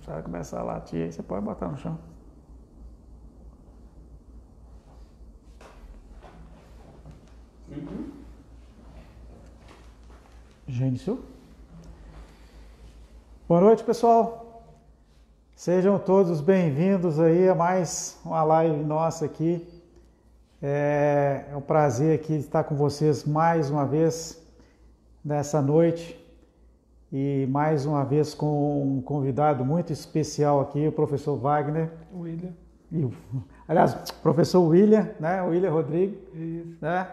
Se ela começar a latir, aí você pode botar no chão. Gênio. Boa noite, pessoal. Sejam todos bem-vindos aí a mais uma live nossa aqui. É um prazer aqui estar com vocês mais uma vez nessa noite e mais uma vez com um convidado muito especial aqui, o professor Wagner. William. Aliás, professor William, né? William Rodrigo. Isso. Né?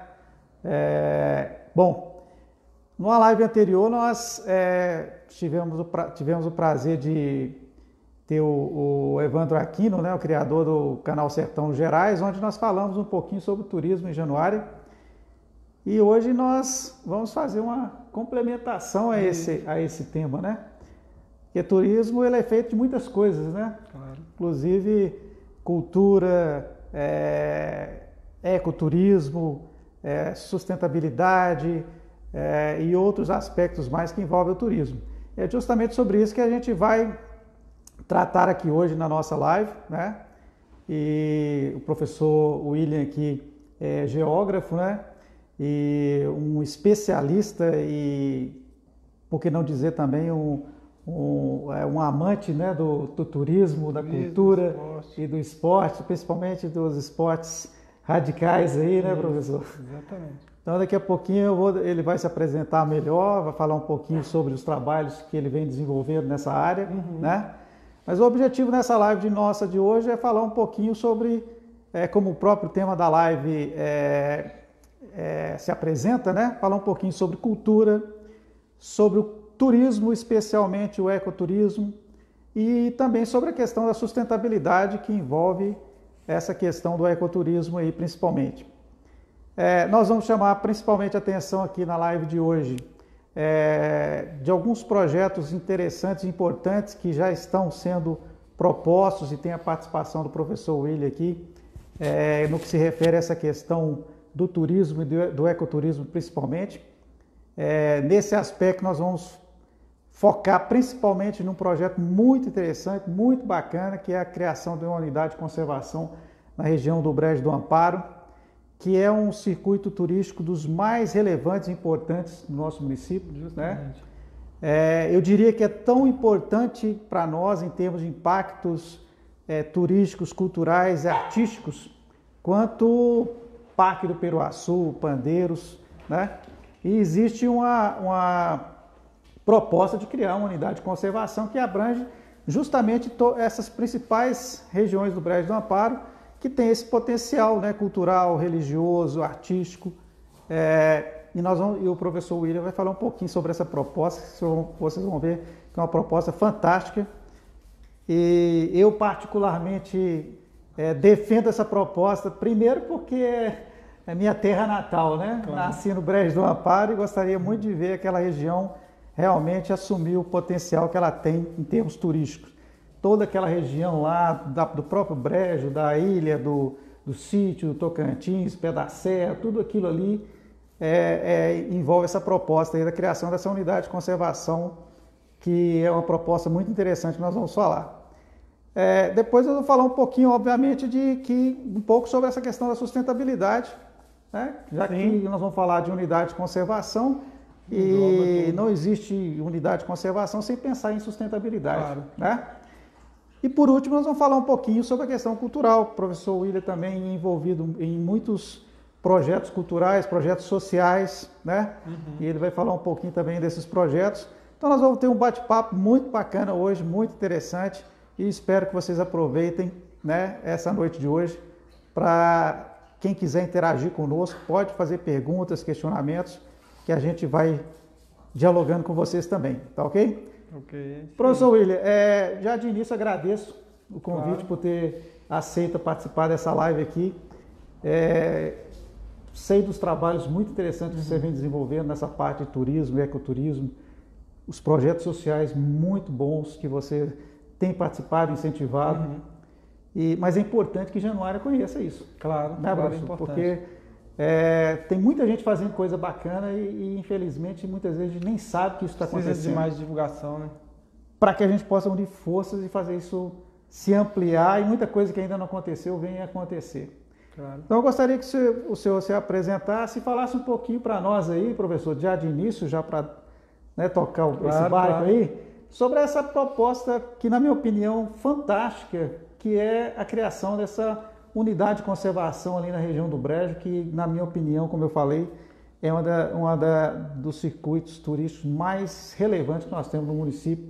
Bom, numa live anterior nós tivemos o prazer de ter o Evandro Aquino, né, o criador do canal Sertão Gerais, onde nós falamos um pouquinho sobre turismo em Januário. E hoje nós vamos fazer uma complementação a esse tema, né? Porque turismo ele é feito de muitas coisas, né? Claro. Inclusive cultura, ecoturismo, sustentabilidade e outros aspectos mais que envolvem o turismo. É justamente sobre isso que a gente vai tratar aqui hoje na nossa live, né? E o professor William aqui é geógrafo, né? E um especialista e, por que não dizer também, um amante, né, do turismo, da cultura e do esporte, principalmente dos esportes radicais aí, né, professor? Exatamente. Então daqui a pouquinho ele vai se apresentar melhor, vai falar um pouquinho sobre os trabalhos que ele vem desenvolvendo nessa área, né? Mas o objetivo nessa live nossa de hoje é falar um pouquinho sobre, como o próprio tema da live se apresenta, né? Falar um pouquinho sobre cultura, sobre o turismo, especialmente o ecoturismo, e também sobre a questão da sustentabilidade que envolve essa questão do ecoturismo aí, principalmente. Nós vamos chamar principalmente a atenção aqui na live de hoje de alguns projetos interessantes e importantes que já estão sendo propostos e tem a participação do professor William aqui, no que se refere a essa questão do turismo e do ecoturismo principalmente. Nesse aspecto nós vamos focar principalmente num projeto muito interessante, muito bacana, que é a criação de uma unidade de conservação na região do Brejo do Amparo, que é um circuito turístico dos mais relevantes e importantes do nosso município. Justamente. Né? Eu diria que é tão importante para nós em termos de impactos turísticos, culturais e artísticos, quanto o Parque do Peruaçu, Pandeiros, né? E existe uma proposta de criar uma unidade de conservação que abrange justamente essas principais regiões do Brejo do Amparo, que tem esse potencial, né, cultural, religioso, artístico. E o professor William vai falar um pouquinho sobre essa proposta, vocês vão ver que é uma proposta fantástica. E eu particularmente defendo essa proposta, primeiro porque é minha terra natal, né? Claro. Nasci no Brejo do Amparo e gostaria muito de ver aquela região realmente assumir o potencial que ela tem em termos turísticos. Toda aquela região lá do próprio Brejo, da ilha, do sítio, do Tocantins, Pé da Serra, tudo aquilo ali envolve essa proposta aí da criação dessa unidade de conservação, que é uma proposta muito interessante que nós vamos falar. Depois eu vou falar um pouquinho, obviamente, um pouco sobre essa questão da sustentabilidade, né? Já que nós vamos falar de unidade de conservação e não existe unidade de conservação sem pensar em sustentabilidade. Claro. Né? E por último, nós vamos falar um pouquinho sobre a questão cultural. O professor William também é envolvido em muitos projetos culturais, projetos sociais, né? E ele vai falar um pouquinho também desses projetos. Então nós vamos ter um bate-papo muito bacana hoje, muito interessante, e espero que vocês aproveitem, né, essa noite de hoje. Para quem quiser interagir conosco, pode fazer perguntas, questionamentos, que a gente vai dialogando com vocês também, tá ok? Ok. Professor William, já de início agradeço o convite por ter aceito participar dessa live aqui. Sei dos trabalhos muito interessantes que você vem desenvolvendo nessa parte de turismo, ecoturismo, os projetos sociais muito bons que você tem participado, incentivado. Mas é importante que Januária conheça isso. Claro, né, claro, professor? é importante. Porque tem muita gente fazendo coisa bacana e infelizmente muitas vezes nem sabe que isso está acontecendo. Precisa de mais divulgação, né? para que a gente possa unir forças e fazer isso se ampliar e muita coisa que ainda não aconteceu venha a acontecer. Claro. Então eu gostaria que o senhor se apresentasse e falasse um pouquinho para nós aí, professor, já de início, já para, né, tocar esse barco aí, sobre essa proposta que, na minha opinião, fantástica, que é a criação dessa unidade de conservação ali na região do Brejo, que, na minha opinião, como eu falei, é dos circuitos turísticos mais relevantes que nós temos no município.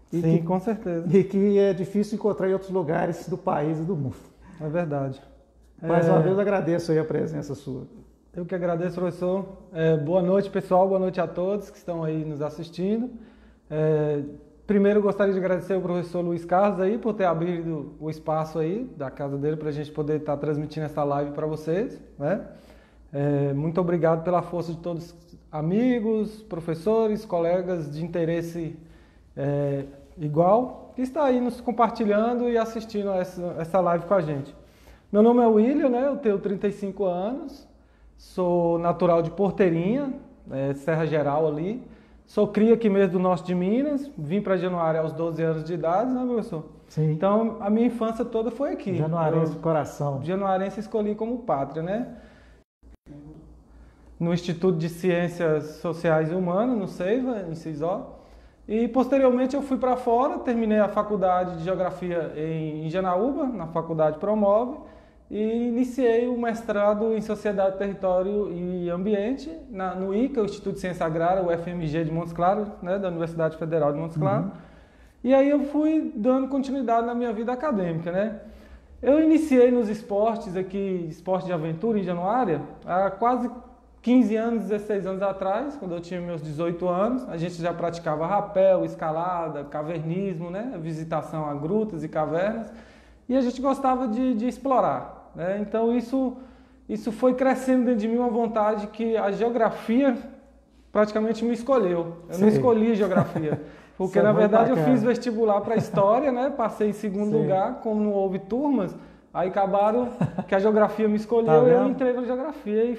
Sim, com certeza. E que é difícil encontrar em outros lugares do país e do mundo. É verdade. Mais uma vez, agradeço aí a presença sua. Eu que agradeço, professor. Boa noite, pessoal. Boa noite a todos que estão aí nos assistindo. Primeiro, eu gostaria de agradecer ao professor Luiz Carlos aí por ter abrido o espaço aí da casa dele para a gente poder estar transmitindo essa live para vocês, né? Muito obrigado pela força de todos amigos, professores, colegas de interesse igual, que está aí nos compartilhando e assistindo essa live com a gente. Meu nome é William, né? Eu tenho 35 anos, sou natural de Porteirinha, Serra Geral ali. Sou cria aqui mesmo do norte de Minas, vim para Januária aos 12 anos de idade, né, professor? Sim. Então, a minha infância toda foi aqui. Januarense de coração. Januarense escolhi como pátria, né? No Instituto de Ciências Sociais e Humanas, no CEIVA, em Cisó. E, posteriormente, eu fui para fora, terminei a faculdade de Geografia em Janaúba, na Faculdade Promove, e iniciei o mestrado em Sociedade, Território e Ambiente no ICA, o Instituto de Ciência Agrária, o FMG de Montes Claros, né, da Universidade Federal de Montes Claros. E aí eu fui dando continuidade na minha vida acadêmica, né? Eu iniciei nos esportes aqui, esporte de aventura em Januária, há quase 15 anos, 16 anos atrás, quando eu tinha meus 18 anos. A gente já praticava rapel, escalada, cavernismo, né, visitação a grutas e cavernas, e a gente gostava de explorar. Então isso foi crescendo dentro de mim, uma vontade que a geografia praticamente me escolheu. Eu não escolhi geografia, porque na verdade eu fiz vestibular para história, né? Passei em segundo lugar, como não houve turmas, aí acabaram que a geografia me escolheu e eu entrei na geografia e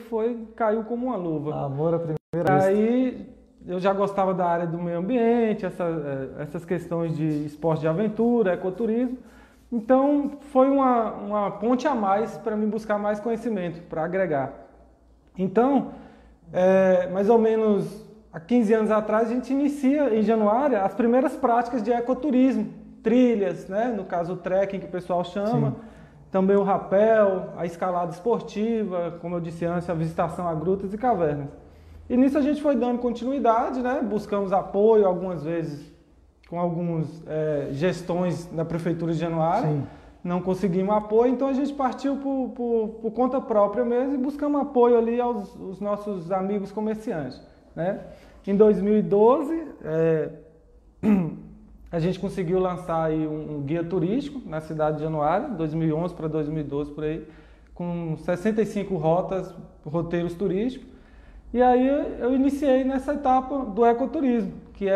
caiu como uma luva. Amor à primeira vista. Aí eu já gostava da área do meio ambiente, essas questões de esporte de aventura, ecoturismo. Então, foi uma ponte a mais para me buscar mais conhecimento, para agregar. Então, mais ou menos há 15 anos atrás, a gente inicia em Januária as primeiras práticas de ecoturismo, trilhas, né? No caso o trekking que o pessoal chama, também o rapel, a escalada esportiva, como eu disse antes, a visitação a grutas e cavernas. E nisso a gente foi dando continuidade, né? Buscamos apoio algumas vezes com algumas gestões da Prefeitura de Januária, não conseguimos apoio, então a gente partiu por conta própria mesmo e buscamos apoio ali aos nossos amigos comerciantes, né? Em 2012, a gente conseguiu lançar aí um guia turístico na cidade de Januária, 2011 para 2012 por aí, com 65 roteiros turísticos, e aí eu iniciei nessa etapa do ecoturismo, que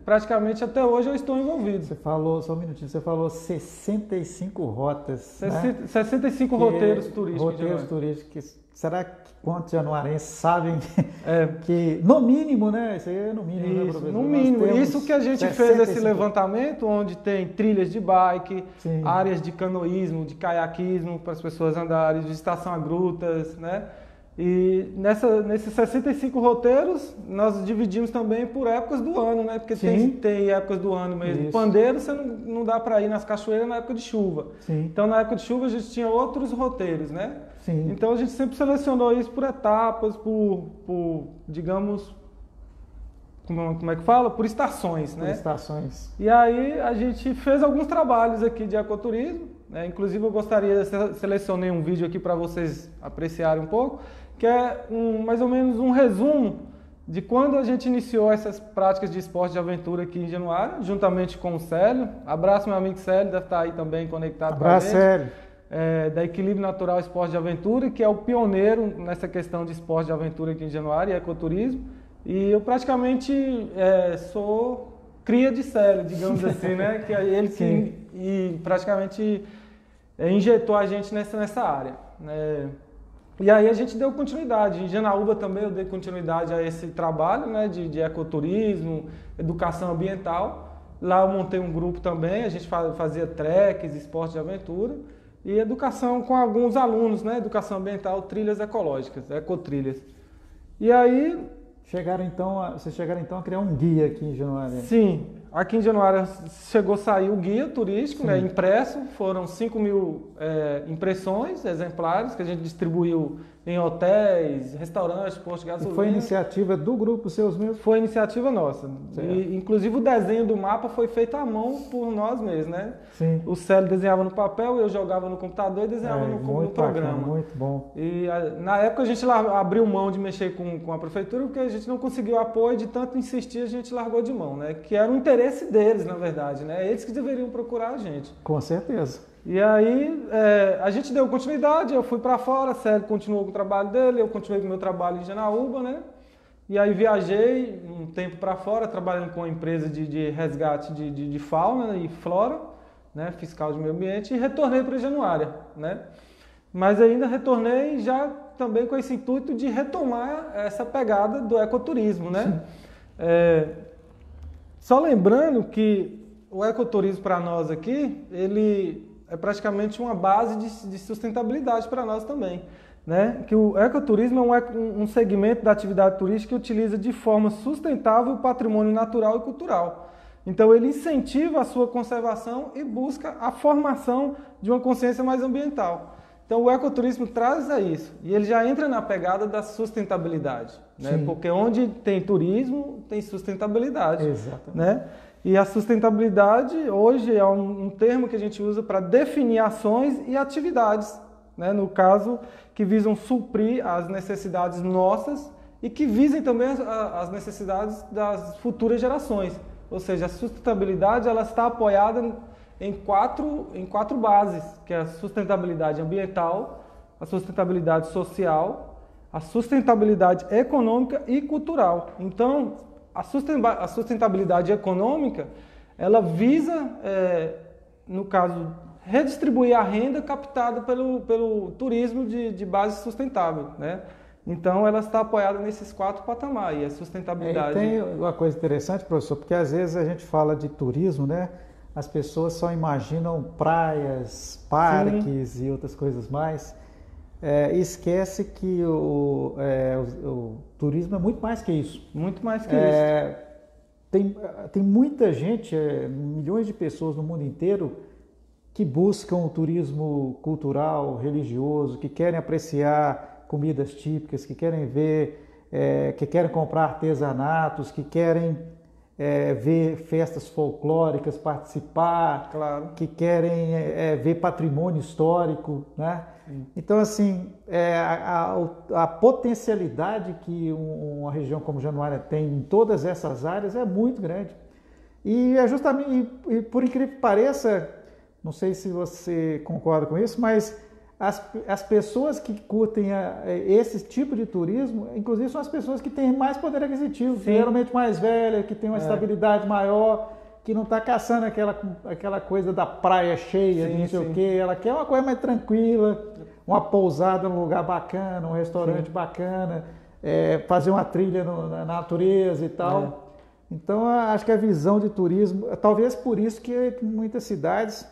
praticamente até hoje eu estou envolvido. Você falou, só um minutinho, você falou 65 rotas, né? 65 roteiros turísticos. Roteiros turísticos. Será que quantos januarenses sabem que, no mínimo, né? Isso aí é no mínimo, isso, né, professor? No mínimo. Isso que a gente fez esse levantamento, onde tem trilhas de bike, áreas de canoísmo, de caiaquismo para as pessoas andarem, de estação a grutas, né? E nesses 65 roteiros, nós dividimos também por épocas do ano, né? Porque tem épocas do ano mesmo. Isso. Pandeiro, você não dá para ir nas cachoeiras na época de chuva. Então, na época de chuva, a gente tinha outros roteiros, né? Então, a gente sempre selecionou isso por etapas, digamos, como é que fala? Por estações, né? Por estações. E aí, a gente fez alguns trabalhos aqui de ecoturismo, né? Inclusive, eu gostaria de selecionar um vídeo aqui para vocês apreciarem um pouco, que é mais ou menos um resumo de quando a gente iniciou essas práticas de esporte de aventura aqui em Januária, juntamente com o Célio. Abraço, meu amigo Célio, deve estar aí também conectado com a gente. Célio. Da Equilíbrio Natural Esporte de Aventura, que é o pioneiro nessa questão de esporte de aventura aqui em Januária e ecoturismo. E eu praticamente sou cria de Célio, digamos assim, né? Que é ele que praticamente injetou a gente nessa área, né? E aí a gente deu continuidade. Em Janaúba também eu dei continuidade a esse trabalho, né, de ecoturismo, educação ambiental. Lá eu montei um grupo também, a gente fazia treques, esporte de aventura e educação com alguns alunos, né? Educação ambiental, trilhas ecológicas, ecotrilhas. E aí... Vocês chegaram então a criar um guia aqui em Januária? Sim, aqui em Januária chegou a sair o guia turístico, né, impresso, foram 5.000 impressões, exemplares, que a gente distribuiu em hotéis, restaurantes, postos de gasolina. E foi iniciativa do grupo seus mesmos? Foi iniciativa nossa. E, inclusive o desenho do mapa foi feito à mão por nós mesmos, né? Sim. O Célio desenhava no papel, eu jogava no computador e desenhava no programa. Bacana, muito bom. E na época a gente abriu mão de mexer com a prefeitura porque a gente não conseguiu apoio, de tanto insistir a gente largou de mão, né? Que era o interesse deles, na verdade, né? Eles que deveriam procurar a gente. Com certeza. E aí a gente deu continuidade, eu fui para fora, Célio continuou com o trabalho dele, eu continuei com o meu trabalho em Janaúba, né? E aí viajei um tempo para fora, trabalhando com uma empresa de resgate de fauna e flora, né? Fiscal de meio ambiente, e retornei para Januária, né? Mas ainda retornei já também com esse intuito de retomar essa pegada do ecoturismo, né? Só lembrando que o ecoturismo para nós aqui, ele é praticamente uma base de sustentabilidade para nós também, né? Que o ecoturismo é um segmento da atividade turística que utiliza de forma sustentável o patrimônio natural e cultural. Então ele incentiva a sua conservação e busca a formação de uma consciência mais ambiental. Então o ecoturismo traz a isso, e ele já entra na pegada da sustentabilidade, né? Porque onde tem turismo, tem sustentabilidade. Exatamente. Né? E a sustentabilidade hoje é um termo que a gente usa para definir ações e atividades, né? No caso, que visam suprir as necessidades nossas e que visem também as necessidades das futuras gerações. Ou seja, a sustentabilidade ela está apoiada em quatro bases, que é a sustentabilidade ambiental, a sustentabilidade social, a sustentabilidade econômica e cultural. Então, a sustentabilidade econômica, ela visa, no caso, redistribuir a renda captada pelo turismo de base sustentável, né? Então, ela está apoiada nesses 4 patamares. A sustentabilidade... Tem uma coisa interessante, professor, porque às vezes a gente fala de turismo, né? As pessoas só imaginam praias, parques e outras coisas mais. E esquece que o turismo é muito mais que isso. Muito mais que isso. Tem muita gente, milhões de pessoas no mundo inteiro que buscam o turismo cultural, religioso, que querem apreciar comidas típicas, que querem ver, que querem comprar artesanatos, que querem ver festas folclóricas, participar, claro, que querem ver patrimônio histórico, né? Então, assim, a potencialidade que uma região como Januária tem em todas essas áreas é muito grande. E é justamente, e por incrível que pareça, não sei se você concorda com isso, mas as pessoas que curtem esse tipo de turismo, inclusive são as pessoas que têm mais poder aquisitivo, geralmente mais velhas, que têm uma estabilidade maior, que não está caçando aquela coisa da praia cheia, de não sei o quê. Ela quer uma coisa mais tranquila, uma pousada num lugar bacana, um restaurante bacana, fazer uma trilha na natureza e tal. Então, acho que a visão de turismo, talvez por isso que muitas cidades,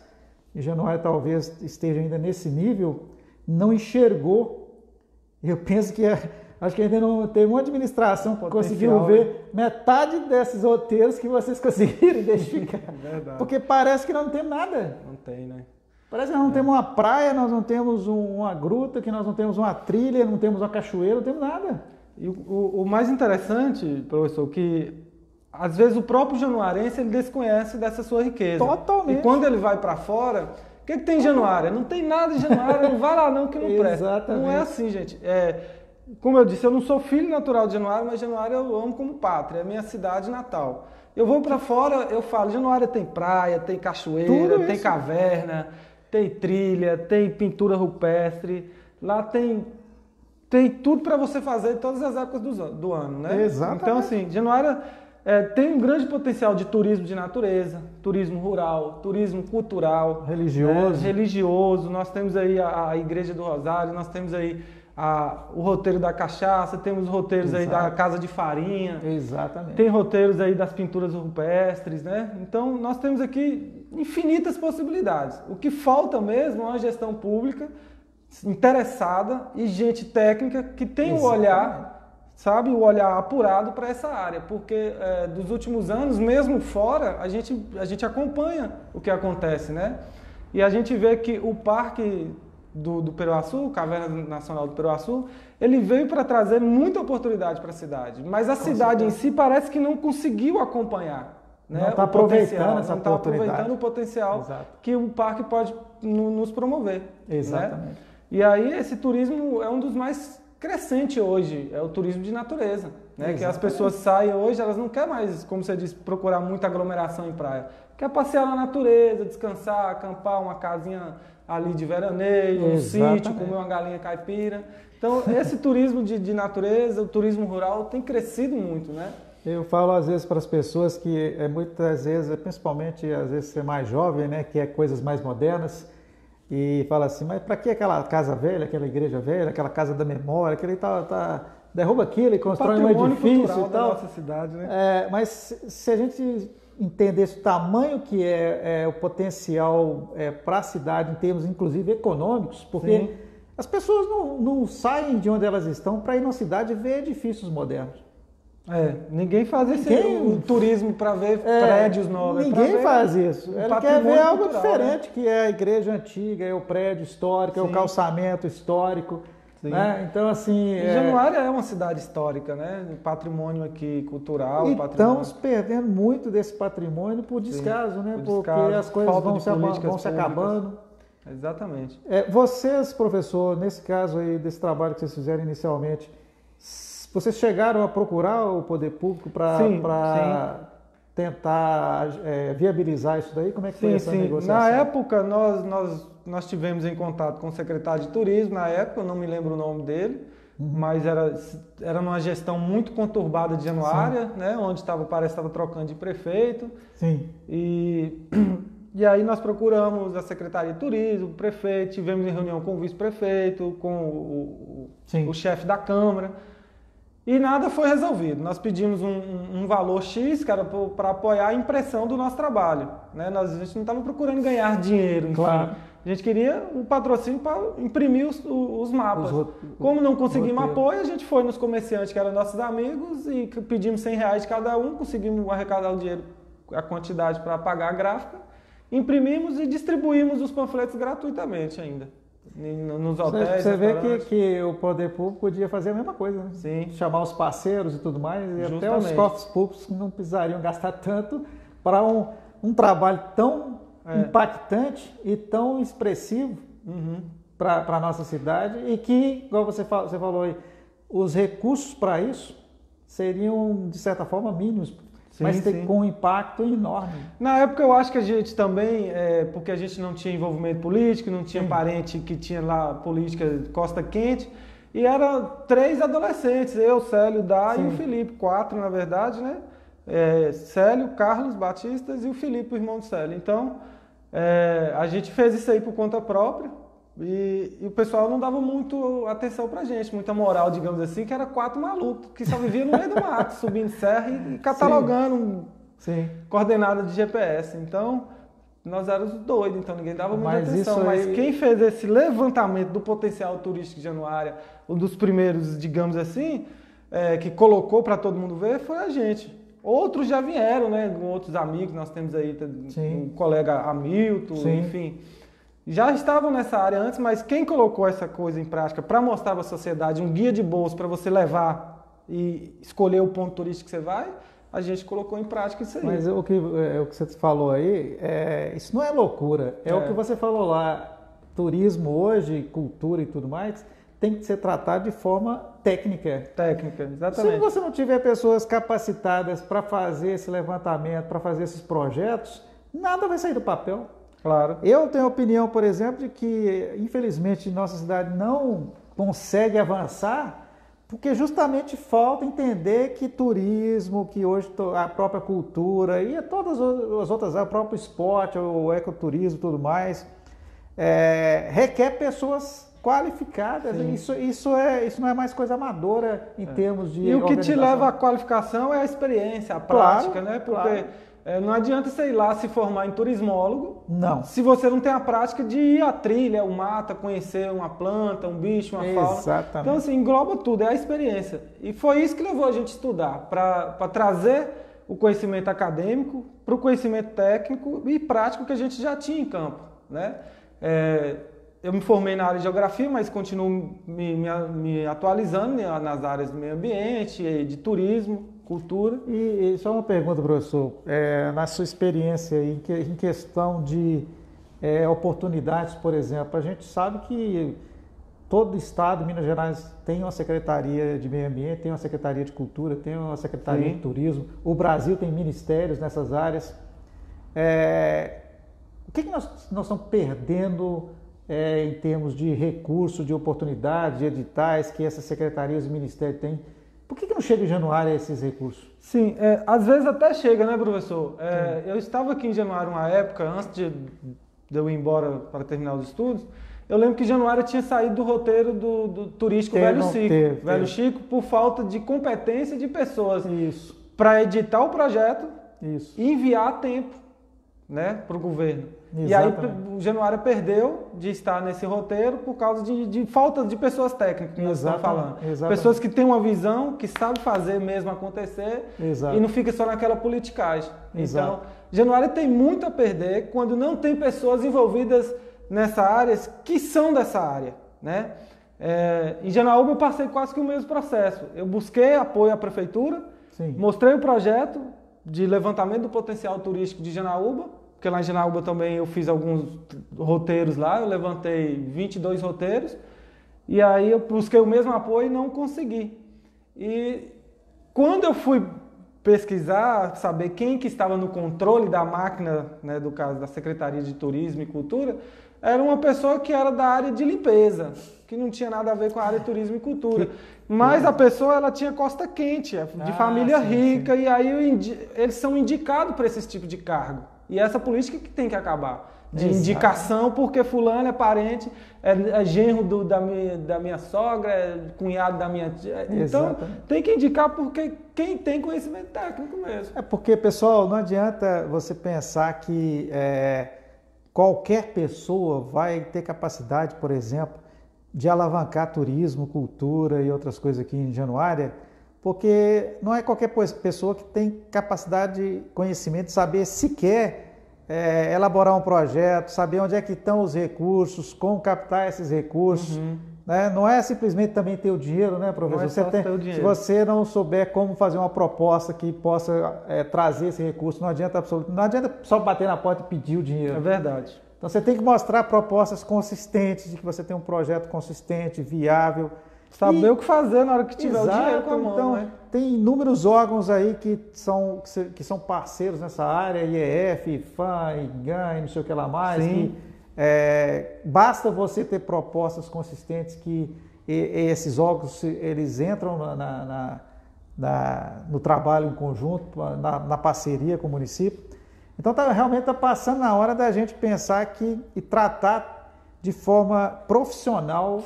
e Januária talvez esteja ainda nesse nível, não enxergou. Eu penso que acho que ainda não teve uma administração que conseguiu ver metade desses roteiros que vocês conseguiram identificar. Porque parece que não tem nada. Não tem, né? Parece que nós não temos uma praia, nós não temos uma gruta, que nós não temos uma trilha, não temos uma cachoeira, não temos nada. E o mais interessante, professor, que às vezes o próprio januarense ele desconhece dessa sua riqueza. Totalmente. E quando ele vai para fora, o que tem em Januária? Não tem nada em Januária, não vai lá não que não presta. Exatamente. Não é assim, gente. Como eu disse, eu não sou filho natural de Januária, mas Januária eu amo como pátria, é minha cidade natal. Eu vou para fora, eu falo, Januária tem praia, tem cachoeira, tem caverna, tem trilha, tem pintura rupestre, lá tem tudo para você fazer em todas as épocas do ano, né? Exatamente. Então, assim, Januária tem um grande potencial de turismo de natureza, turismo rural, turismo cultural, religioso. Religioso. Nós temos aí a Igreja do Rosário, nós temos aí o roteiro da cachaça, temos roteiros aí da casa de farinha. Exatamente. Tem roteiros aí das pinturas rupestres, né? Então, nós temos aqui infinitas possibilidades. O que falta mesmo é uma gestão pública interessada e gente técnica que tem o olhar, sabe, o olhar apurado para essa área, porque dos últimos anos, mesmo fora, a gente acompanha o que acontece, né? E a gente vê que o parque do Peruaçu, Caverna Nacional do Peruaçu, ele veio para trazer muita oportunidade para a cidade, mas a cidade em si parece que não conseguiu acompanhar, né? Não está aproveitando essa oportunidade. Não está aproveitando o potencial que o parque pode nos promover. Exatamente. Né? E aí esse turismo é um dos mais crescentes hoje, é o turismo de natureza, né? Que as pessoas saem hoje, elas não querem mais, como você disse, procurar muita aglomeração em praia. Quer passear na natureza, descansar, acampar, uma casinha ali de veraneio, um sítio, comer uma galinha caipira. Então, esse turismo de natureza, o turismo rural tem crescido muito, né? Eu falo às vezes para as pessoas que muitas vezes, principalmente às vezes ser mais jovem, né, que é coisas mais modernas, e fala assim, mas para que aquela casa velha, aquela igreja velha, aquela casa da memória, aquele derruba aquilo e constrói um edifício e tal. Da nossa cidade, né? Mas se a gente entendesse o tamanho que é o potencial para a cidade em termos, inclusive, econômicos, porque as pessoas não saem de onde elas estão para ir na cidade ver edifícios modernos. Ninguém faz esse turismo para ver prédios novos. Ninguém faz isso. Ele quer ver algo diferente, né? Que é a igreja antiga, é o prédio histórico, é o calçamento histórico. Né? Então, assim... Januária é uma cidade histórica, né? Patrimônio aqui cultural. E estamos perdendo muito desse patrimônio por descaso, né? Porque as coisas vão se acabando. Exatamente. Vocês, professor, nesse caso aí, desse trabalho que vocês fizeram inicialmente, vocês chegaram a procurar o poder público para tentar viabilizar isso daí? Como é que foi essa negociação? Na época, nós tivemos em contato com o secretário de turismo, na época, eu não me lembro o nome dele, mas era uma gestão muito conturbada de Januária, né, onde parece que estava trocando de prefeito. Sim. E aí nós procuramos a Secretaria de Turismo, o prefeito, tivemos em reunião com o vice-prefeito, com o chefe da Câmara, e nada foi resolvido. Nós pedimos um valor X, que era para apoiar a impressão do nosso trabalho. Né? A gente não estava procurando ganhar dinheiro, enfim. Claro. A gente queria o patrocínio para imprimir os mapas. Como não conseguimos apoio, a gente foi nos comerciantes, que eram nossos amigos, e pedimos R$100 de cada um, conseguimos arrecadar o dinheiro, a quantidade para pagar a gráfica, imprimimos e distribuímos os panfletos gratuitamente ainda. Nos hotéis, você vê que o poder público podia fazer a mesma coisa, né? Sim. Chamar os parceiros e tudo mais, e até os cofres públicos não precisariam gastar tanto para um trabalho tão impactante e tão expressivo para a nossa cidade, e que, igual você falou aí, os recursos para isso seriam, de certa forma, mínimos. Mas com um impacto enorme. Na época eu acho que a gente também, porque a gente não tinha envolvimento político, não tinha parente que tinha lá política Costa Quente, e eram 3 adolescentes, eu, Célio, Dá e o Felipe, 4 na verdade, né? Célio, Carlos Batistas e o Felipe, o irmão do Célio. Então, a gente fez isso aí por conta própria, e o pessoal não dava muito atenção pra gente, muita moral, digamos assim, que era 4 malucos que só viviam no meio do mato, subindo serra e catalogando coordenada de GPS. Então, nós éramos doidos, então ninguém dava muita atenção. Mas quem fez esse levantamento do potencial turístico de Januária, um dos primeiros, digamos assim, que colocou para todo mundo ver, foi a gente. Outros já vieram, né, com outros amigos, nós temos aí um colega Hamilton, enfim... Já estavam nessa área antes, mas quem colocou essa coisa em prática para mostrar para a sociedade um guia de bolso para você levar e escolher o ponto turístico que você vai, a gente colocou em prática isso aí. Mas o que você falou aí, isso não é loucura, o que você falou lá. Turismo hoje, cultura e tudo mais, tem que ser tratado de forma técnica. Técnica, exatamente. Se você não tiver pessoas capacitadas para fazer esse levantamento, para fazer esses projetos, nada vai sair do papel. Claro. Eu tenho a opinião, por exemplo, de que, infelizmente, nossa cidade não consegue avançar porque justamente falta entender que turismo, que hoje a própria cultura e todas as outras, o próprio esporte, o ecoturismo e tudo mais, requer pessoas qualificada. Isso não é mais coisa amadora em termos de E o que te leva à qualificação é a experiência, a prática, né? Porque não adianta você ir lá se formar em turismólogo se você não tem a prática de ir à trilha, ao mata, conhecer uma planta, um bicho, uma fauna. Exatamente. Então, assim, engloba tudo, é a experiência. E foi isso que levou a gente a estudar, para trazer o conhecimento acadêmico para o conhecimento técnico e prático que a gente já tinha em campo, né? Eu me formei na área de geografia, mas continuo me atualizando nas áreas do meio ambiente, de turismo, cultura. E só uma pergunta, professor. Na sua experiência em questão de oportunidades, por exemplo, a gente sabe que todo estado, Minas Gerais, tem uma Secretaria de Meio Ambiente, tem uma Secretaria de Cultura, tem uma Secretaria de Turismo. O Brasil tem ministérios nessas áreas. O que nós estamos perdendo em termos de recurso, de oportunidades, de editais que essas secretarias e ministérios têm? Por que não chega em Januária esses recursos? Sim, às vezes até chega, né, professor? Eu estava aqui em Januária uma época, antes de eu ir embora para terminar os estudos, eu lembro que Januária tinha saído do roteiro do turístico Velho Chico, por falta de competência de pessoas para editar o projeto e enviar a tempo, né, para o governo. Exatamente. E aí o Januária perdeu de estar nesse roteiro por causa de falta de pessoas técnicas, que nós estamos falando. Exatamente. Pessoas que têm uma visão, que sabem fazer mesmo acontecer e não fica só naquela politicagem. Então, Januária tem muito a perder quando não tem pessoas envolvidas nessa área, que são dessa área, né? Em Janaúba eu passei quase que o mesmo processo. Eu busquei apoio à prefeitura, mostrei o projeto de levantamento do potencial turístico de Janaúba, porque lá em Janaúba também eu fiz alguns roteiros lá, eu levantei 22 roteiros, e aí eu busquei o mesmo apoio e não consegui. E quando eu fui pesquisar, saber quem que estava no controle da máquina, né, do caso da Secretaria de Turismo e Cultura, era uma pessoa que era da área de limpeza, que não tinha nada a ver com a área de turismo e cultura. Mas a pessoa, ela tinha costa quente, de família rica, e aí eles são indicados para esse tipo de cargo. E essa política que tem que acabar. De indicação, porque fulano é parente, é genro da minha sogra, é cunhado da minha tia. Então, tem que indicar porque quem tem conhecimento técnico mesmo. Porque, pessoal, não adianta você pensar que qualquer pessoa vai ter capacidade, por exemplo, de alavancar turismo, cultura e outras coisas aqui em Januária, porque não é qualquer pessoa que tem capacidade, conhecimento de saber sequer elaborar um projeto, saber onde é que estão os recursos, como captar esses recursos. Né? Não é simplesmente também ter o dinheiro, né, professor? Se você não souber como fazer uma proposta que possa trazer esse recurso, não adianta só bater na porta e pedir o dinheiro. É verdade. Então você tem que mostrar propostas consistentes, de que você tem um projeto consistente, viável. Saber o que fazer na hora que tiver o dinheiro com a mão. Então, né? Tem inúmeros órgãos aí que são parceiros nessa área, IEF, IFAM, IGAN, não sei o que lá mais. Basta você ter propostas consistentes que esses órgãos eles entram no trabalho em conjunto, na parceria com o município. Então realmente está passando na hora da gente pensar e tratar de forma profissional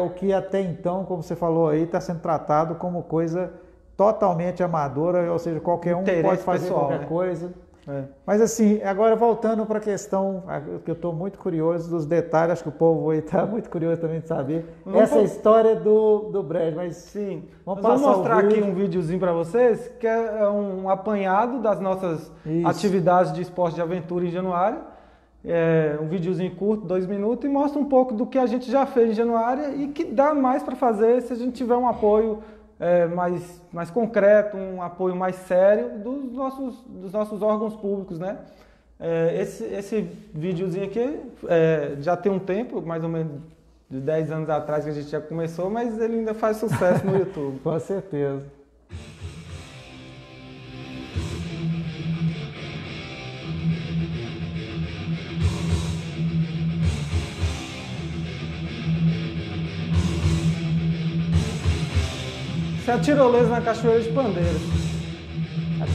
o que até então, como você falou aí, está sendo tratado como coisa totalmente amadora, ou seja, qualquer um pode fazer qualquer coisa. Mas assim, agora voltando para a questão, que eu estou muito curioso dos detalhes, acho que o povo aí está muito curioso também de saber essa história do Brejo, mas vamos mostrar aqui um videozinho para vocês, que é um apanhado das nossas atividades de esporte de aventura em Januária. Um videozinho curto, 2 minutos, e mostra um pouco do que a gente já fez em Januária e que dá mais para fazer se a gente tiver um apoio mais concreto, um apoio mais sério dos nossos órgãos públicos, né? Esse videozinho aqui já tem um tempo, mais ou menos de 10 anos atrás que a gente já começou, mas ele ainda faz sucesso no YouTube. Com certeza. Isso é a tirolesa na Cachoeira de Pandeiras.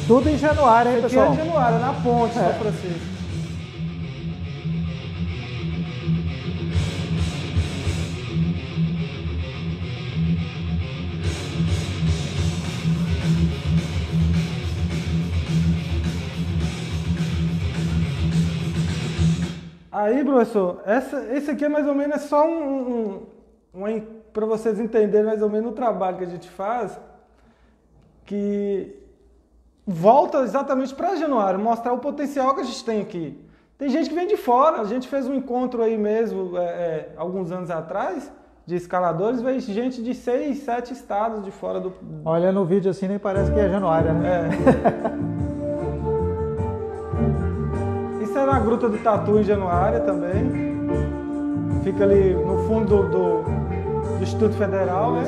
Tudo em Januária, hein, pessoal? Aqui é em Januária, na ponte, São Francisco. Aí, professor, esse aqui é mais ou menos só para vocês entenderem mais ou menos o trabalho que a gente faz, que volta exatamente para Januário, mostrar o potencial que a gente tem aqui. Tem gente que vem de fora, a gente fez um encontro aí mesmo, alguns anos atrás, de escaladores, veio gente de 6, 7 estados de fora do... Olhando o vídeo assim, nem parece que é Januário, né? Isso é na Gruta do Tatu, em Januária também. Fica ali no fundo do Instituto Federal, né?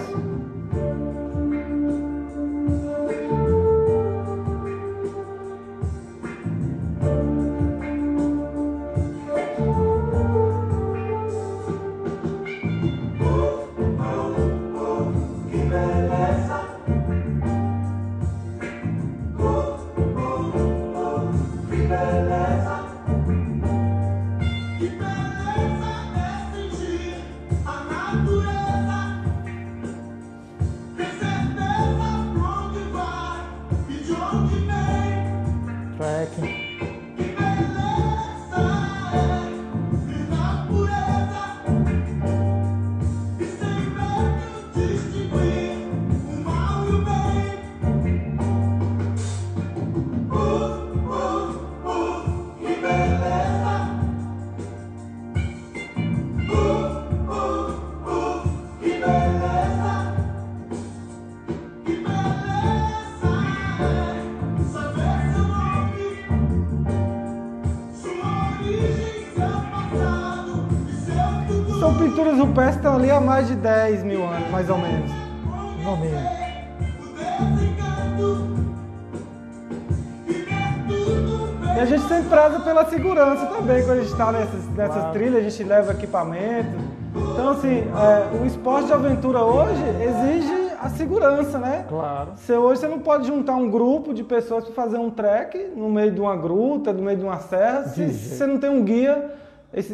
São pinturas rupestres que estão ali há mais de 10 mil anos, mais ou menos. Não mesmo. E a gente sempre preza pela segurança também, quando a gente está nessas Claro. trilhas, a gente leva equipamento. Então, assim, o esporte de aventura hoje exige a segurança, né? Claro. Hoje você não pode juntar um grupo de pessoas para fazer um trek no meio de uma gruta, no meio de uma serra, se você não tem um guia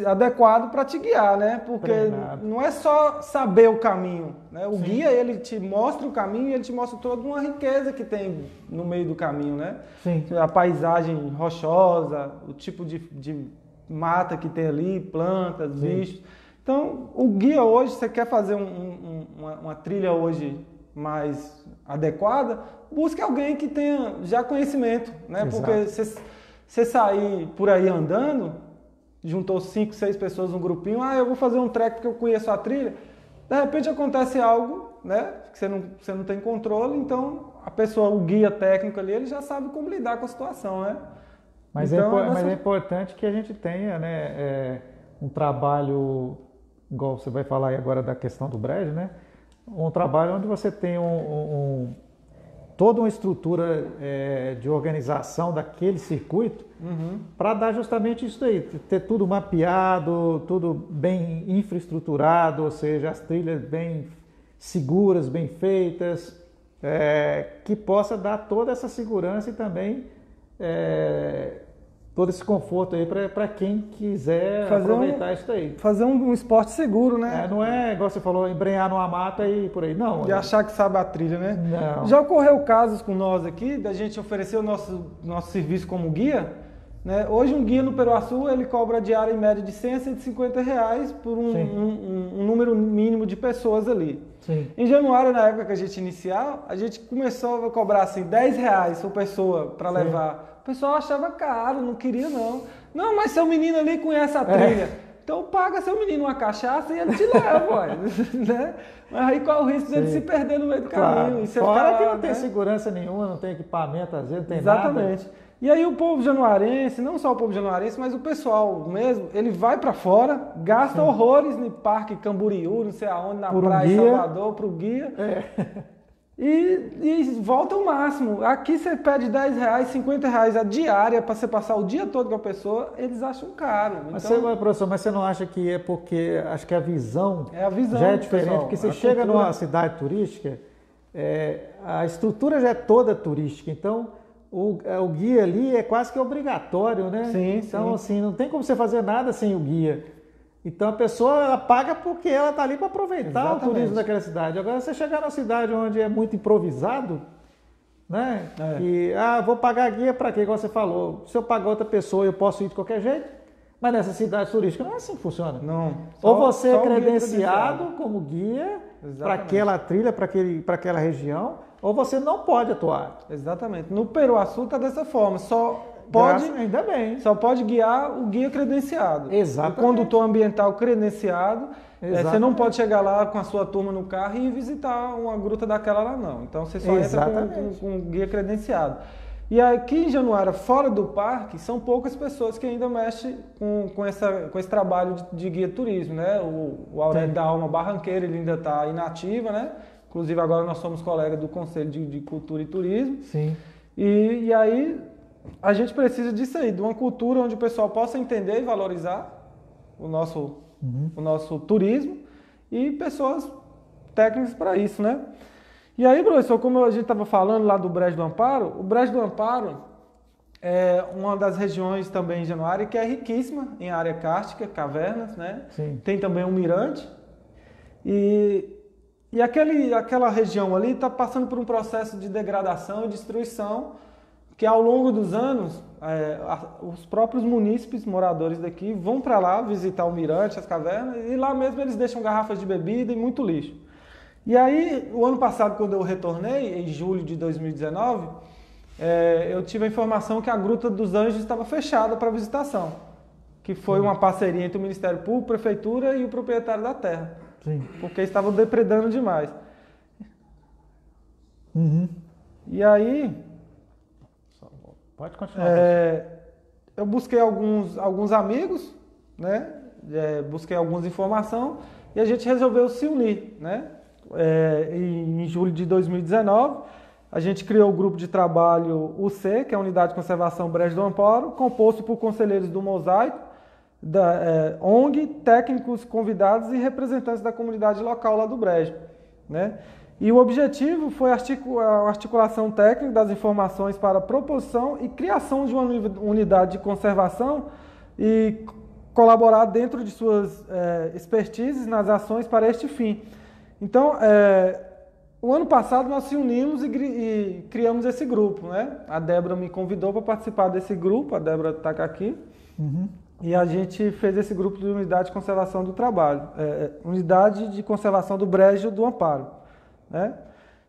adequado para te guiar, né? Porque Treinado. não é só saber o caminho, né? O guia, ele te mostra o caminho e ele te mostra toda uma riqueza que tem no meio do caminho, né? Sim. A paisagem rochosa, o tipo de mata que tem ali, plantas, bichos. Então, o guia hoje, você quer fazer uma trilha hoje mais adequada, busque alguém que tenha já conhecimento, né? Exato. Porque você sair por aí andando, juntou 5, 6 pessoas num grupinho, eu vou fazer um trek porque eu conheço a trilha, de repente acontece algo, né, que você não tem controle, então a pessoa, o guia técnico ali, ele já sabe como lidar com a situação, né? Mas, então, mas é importante que a gente tenha, né, um trabalho, igual você vai falar aí agora da questão do brejo, né? Um trabalho onde você tem toda uma estrutura de organização daquele circuito para dar justamente isso aí, ter tudo mapeado, tudo bem infraestruturado, ou seja, as trilhas bem seguras, bem feitas, que possa dar toda essa segurança e também todo esse conforto aí para quem quiser aproveitar isso aí. Fazer um esporte seguro, né? Não é, igual você falou, embrenhar numa mata e por aí, não. De achar que sabe a trilha, né? Não. Já ocorreu casos com nós aqui, da gente oferecer o nosso serviço como guia, né? Hoje um guia no Peruaçu, ele cobra diária em média de 100 a 150 reais por um número mínimo de pessoas ali. Sim. Em Januário, na época que a gente inicial, a gente começou a cobrar assim, 10 reais por pessoa para levar. O pessoal achava caro, não queria não. Não, mas seu menino ali conhece a trilha. Então paga seu menino uma cachaça e ele te leva, ué, né? Mas aí qual o risco de ele se perder no meio do caminho? E você fora que lá, não tem segurança nenhuma, não tem equipamento, às vezes não tem Exatamente. nada. E aí o povo januarense, não só o povo januarense, mas o pessoal mesmo, ele vai para fora, gasta horrores no Parque Camboriú, não sei aonde, na praia de Salvador, pro guia. E volta o máximo. Aqui você pede 10 reais, 50 reais a diária para você passar o dia todo com a pessoa, eles acham caro. Mas, então, professor, mas você não acha que é porque acho que a visão, a visão já é diferente? pessoal, porque você a chega cultura. numa cidade turística, a estrutura já é toda turística, então o guia ali é quase que obrigatório, né? Sim, então, assim, não tem como você fazer nada sem o guia. Então a pessoa ela paga porque ela está ali para aproveitar o turismo daquela cidade. Agora você chegar numa cidade onde é muito improvisado, né? E vou pagar guia para quê? Igual você falou, se eu pagar outra pessoa eu posso ir de qualquer jeito. Mas nessa cidade turística não é assim que funciona. Não. Ou você é o guia credenciado como guia para aquela trilha, para aquela região, ou você não pode atuar. Exatamente. No Peruaçu está dessa forma. Ainda bem. Só pode guiar o guia credenciado. Exatamente. O condutor ambiental credenciado. Você não pode chegar lá com a sua turma no carro e visitar uma gruta daquela lá, não. Então você só entra com um guia credenciado. E aqui em Januária, fora do parque, são poucas pessoas que ainda mexem com esse trabalho de guia turismo, né? O Aurélio da Alma Barranqueira, ele ainda está inativa, né? Inclusive agora nós somos colegas do Conselho de Cultura e Turismo. Sim. E aí a gente precisa disso aí, de uma cultura onde o pessoal possa entender e valorizar o nosso turismo e pessoas técnicas para isso, né? E aí, professor, como a gente estava falando lá do Brejo do Amparo, o Brejo do Amparo é uma das regiões também em Januária que é riquíssima em área kárstica, cavernas, né? Sim. Tem também um mirante. E aquela região ali está passando por um processo de degradação e destruição que ao longo dos anos, os próprios munícipes moradores daqui vão para lá visitar o mirante, as cavernas, e lá mesmo eles deixam garrafas de bebida e muito lixo. E aí, o ano passado, quando eu retornei, em julho de 2019, eu tive a informação que a Gruta dos Anjos estava fechada para visitação, que foi uma parceria entre o Ministério Público, a Prefeitura e o proprietário da terra, porque estavam depredando demais. E aí... Pode continuar. Eu busquei alguns amigos, né? Busquei algumas informações e a gente resolveu se unir, né? Em julho de 2019, a gente criou o grupo de trabalho UC, que é a Unidade de Conservação Brejo do Amparo, composto por conselheiros do Mosaico, da ONG, técnicos convidados e representantes da comunidade local lá do Brejo, né? E o objetivo foi a articulação técnica das informações para a proposição e criação de uma unidade de conservação e colaborar dentro de suas expertises nas ações para este fim. Então, o ano passado nós se unimos e criamos esse grupo, né? A Débora me convidou para participar desse grupo, a Débora está aqui, e a gente fez esse grupo de Unidade de Conservação do Trabalho, Unidade de Conservação do Brejo do Amparo, né?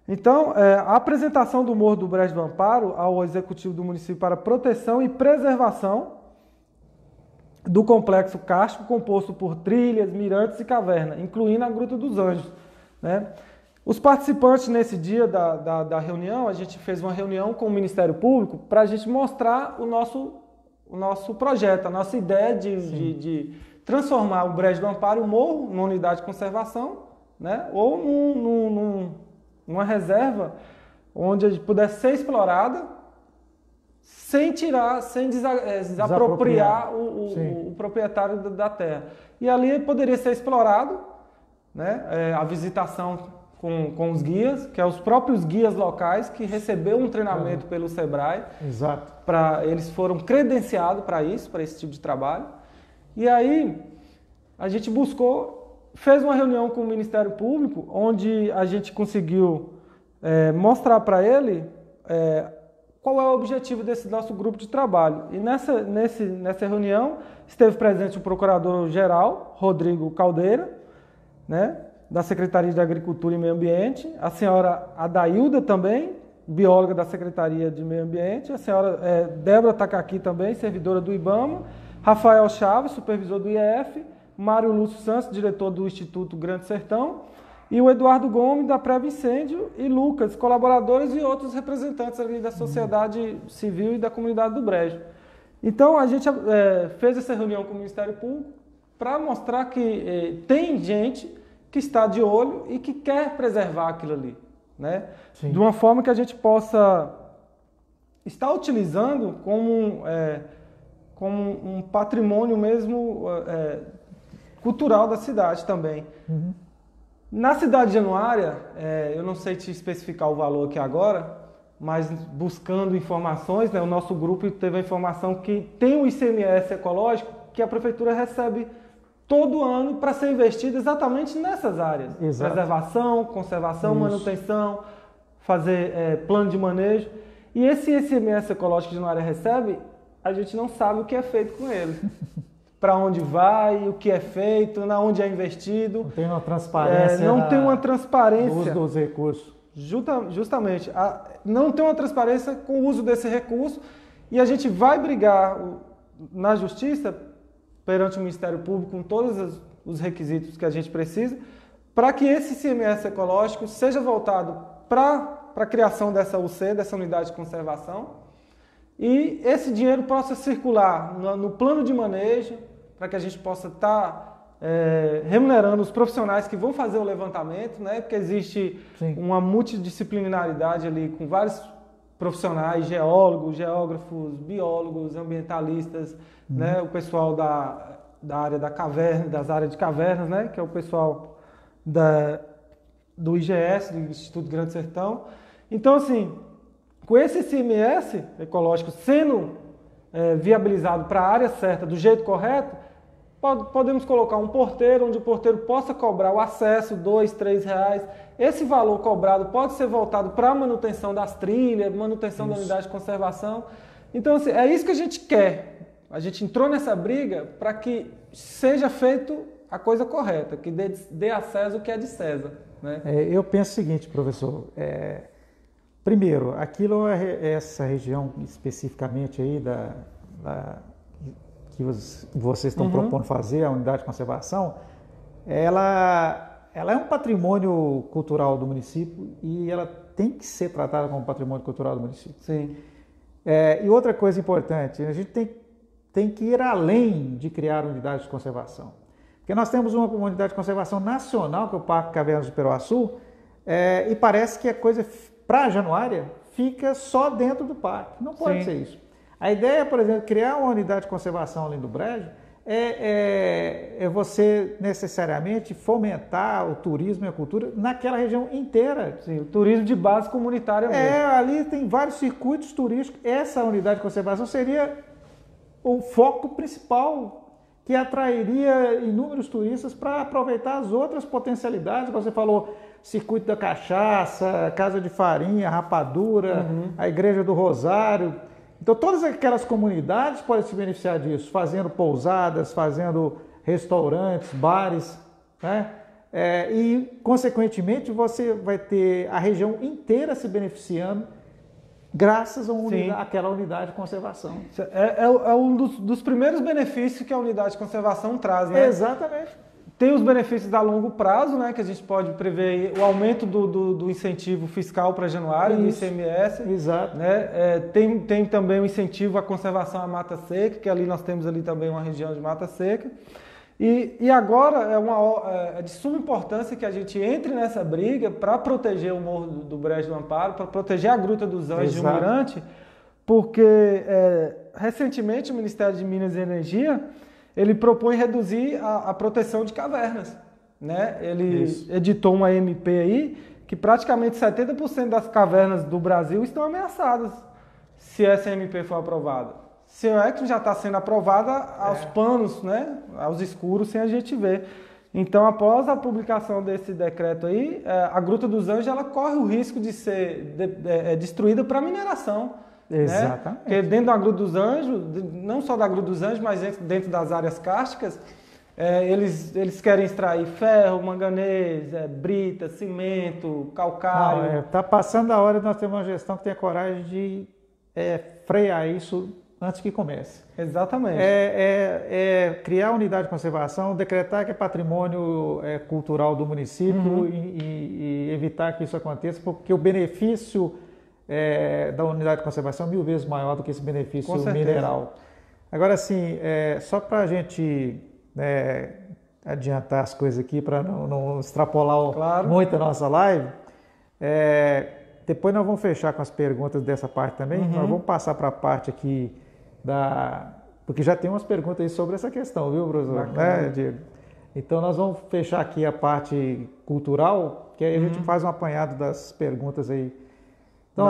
Então, a apresentação do Morro do Brejo do Amparo ao Executivo do município para proteção e preservação do complexo kárstico composto por trilhas, mirantes e caverna, incluindo a Gruta dos Anjos, né? Os participantes nesse dia da reunião, a gente fez uma reunião com o Ministério Público para a gente mostrar o nosso projeto, a nossa ideia de transformar o Brejo do Amparo, o morro, numa unidade de conservação, né? Ou numa reserva onde a gente pudesse ser explorada sem desapropriar o proprietário da terra. E ali poderia ser explorado, né? A visitação com os guias, que é os próprios guias locais que receberam um treinamento pelo SEBRAE. Exato. Eles foram credenciados para isso, para esse tipo de trabalho. E aí a gente fez uma reunião com o Ministério Público, onde a gente conseguiu mostrar para ele qual é o objetivo desse nosso grupo de trabalho. E nessa reunião esteve presente o Procurador-Geral, Rodrigo Caldeira, né, da Secretaria de Agricultura e Meio Ambiente, a senhora Adailda também, bióloga da Secretaria de Meio Ambiente, a senhora Débora Takaki também, servidora do IBAMA, Rafael Chaves, supervisor do IEF, Mário Lúcio Santos, diretor do Instituto Grande Sertão, e o Eduardo Gomes, da Preva Incêndio, e Lucas, colaboradores e outros representantes ali da sociedade civil e da comunidade do Brejo. Então, a gente fez essa reunião com o Ministério Público para mostrar que tem gente que está de olho e que quer preservar aquilo ali, né? Sim. De uma forma que a gente possa estar utilizando como um patrimônio mesmo cultural da cidade também. Na cidade de Januária, eu não sei te especificar o valor aqui agora, mas buscando informações, né, o nosso grupo teve a informação que tem um ICMS ecológico que a prefeitura recebe todo ano para ser investido exatamente nessas áreas. Exato. Preservação, conservação, isso, manutenção, fazer plano de manejo. E esse ICMS ecológico que Januária recebe, a gente não sabe o que é feito com ele. para onde vai, o que é feito, na onde é investido. Não tem uma transparência. Não tem uma transparência. No uso dos recursos. Justamente. Não tem uma transparência com o uso desse recurso e a gente vai brigar na justiça, perante o Ministério Público, com todos os requisitos que a gente precisa, para que esse ICMS ecológico seja voltado para a criação dessa UC, dessa unidade de conservação, e esse dinheiro possa circular no plano de manejo, para que a gente possa estar remunerando os profissionais que vão fazer o levantamento, né? Porque existe uma multidisciplinaridade ali com vários profissionais, geólogos, geógrafos, biólogos, ambientalistas, né? O pessoal da área da caverna, das áreas de cavernas, né? Que é o pessoal do IGS, do Instituto Grande Sertão. Então, assim, com esse ICMS ecológico sendo viabilizado para a área certa, do jeito correto, podemos colocar um porteiro, onde o porteiro possa cobrar o acesso, R$2, R$3. Esse valor cobrado pode ser voltado para a manutenção das trilhas, manutenção da unidade de conservação. Então, assim, é isso que a gente quer. A gente entrou nessa briga para que seja feito a coisa correta, que dê a César o que é de César. Né? Eu penso o seguinte, professor. Primeiro, essa região especificamente aí que vocês estão propondo fazer, a unidade de conservação, ela é um patrimônio cultural do município e ela tem que ser tratada como patrimônio cultural do município. Sim. E outra coisa importante, a gente tem que ir além de criar unidades de conservação. Porque nós temos uma unidade de conservação nacional, que é o Parque Cavernas do Peroaçu, e parece que a coisa, para a Januária, fica só dentro do parque. Não pode ser isso. A ideia, por exemplo, criar uma unidade de conservação ali no Brejo é você necessariamente fomentar o turismo e a cultura naquela região inteira. Sim, o turismo de base comunitária mesmo. Ali tem vários circuitos turísticos. Essa unidade de conservação seria o foco principal que atrairia inúmeros turistas para aproveitar as outras potencialidades. Você falou circuito da cachaça, casa de farinha, rapadura, a igreja do Rosário. Então todas aquelas comunidades podem se beneficiar disso, fazendo pousadas, fazendo restaurantes, bares, né? E consequentemente você vai ter a região inteira se beneficiando graças àquela unidade de conservação. É um dos primeiros benefícios que a unidade de conservação traz, né? Exatamente. Tem os benefícios a longo prazo, né, que a gente pode prever o aumento do incentivo fiscal para Januário, do ICMS. Exato. Né? Tem também o incentivo à conservação à mata seca, que ali nós temos ali também uma região de mata seca. E agora é de suma importância que a gente entre nessa briga para proteger o Morro do Brejo do Amparo, para proteger a Gruta dos Anjos de Mirante, porque recentemente o Ministério de Minas e Energia ele propõe reduzir a proteção de cavernas. Né? Ele editou uma MP aí que praticamente 70% das cavernas do Brasil estão ameaçadas se essa MP for aprovada. Se é que já está sendo aprovada aos panos, né? Aos escuros, sem a gente ver. Então, após a publicação desse decreto aí, a Gruta dos Anjos ela corre o risco de ser destruída para mineração. Exatamente. Né? Porque dentro da Gruta dos Anjos, não só da Gruta dos Anjos, mas dentro das áreas cársticas, eles querem extrair ferro, manganês, brita, cimento, calcário. Está passando a hora de nós termos uma gestão que tenha coragem de frear isso antes que comece. Exatamente. Criar unidade de conservação, decretar que é patrimônio cultural do município e evitar que isso aconteça, porque o benefício da unidade de conservação é 1000 vezes maior do que esse benefício mineral. Agora, assim, só para a gente adiantar as coisas aqui, para não extrapolar muito a nossa live, depois nós vamos fechar com as perguntas dessa parte também, nós vamos passar para a parte aqui porque já tem umas perguntas aí sobre essa questão, viu, professor? Diego? Então nós vamos fechar aqui a parte cultural, que aí a gente faz um apanhado das perguntas aí. Então,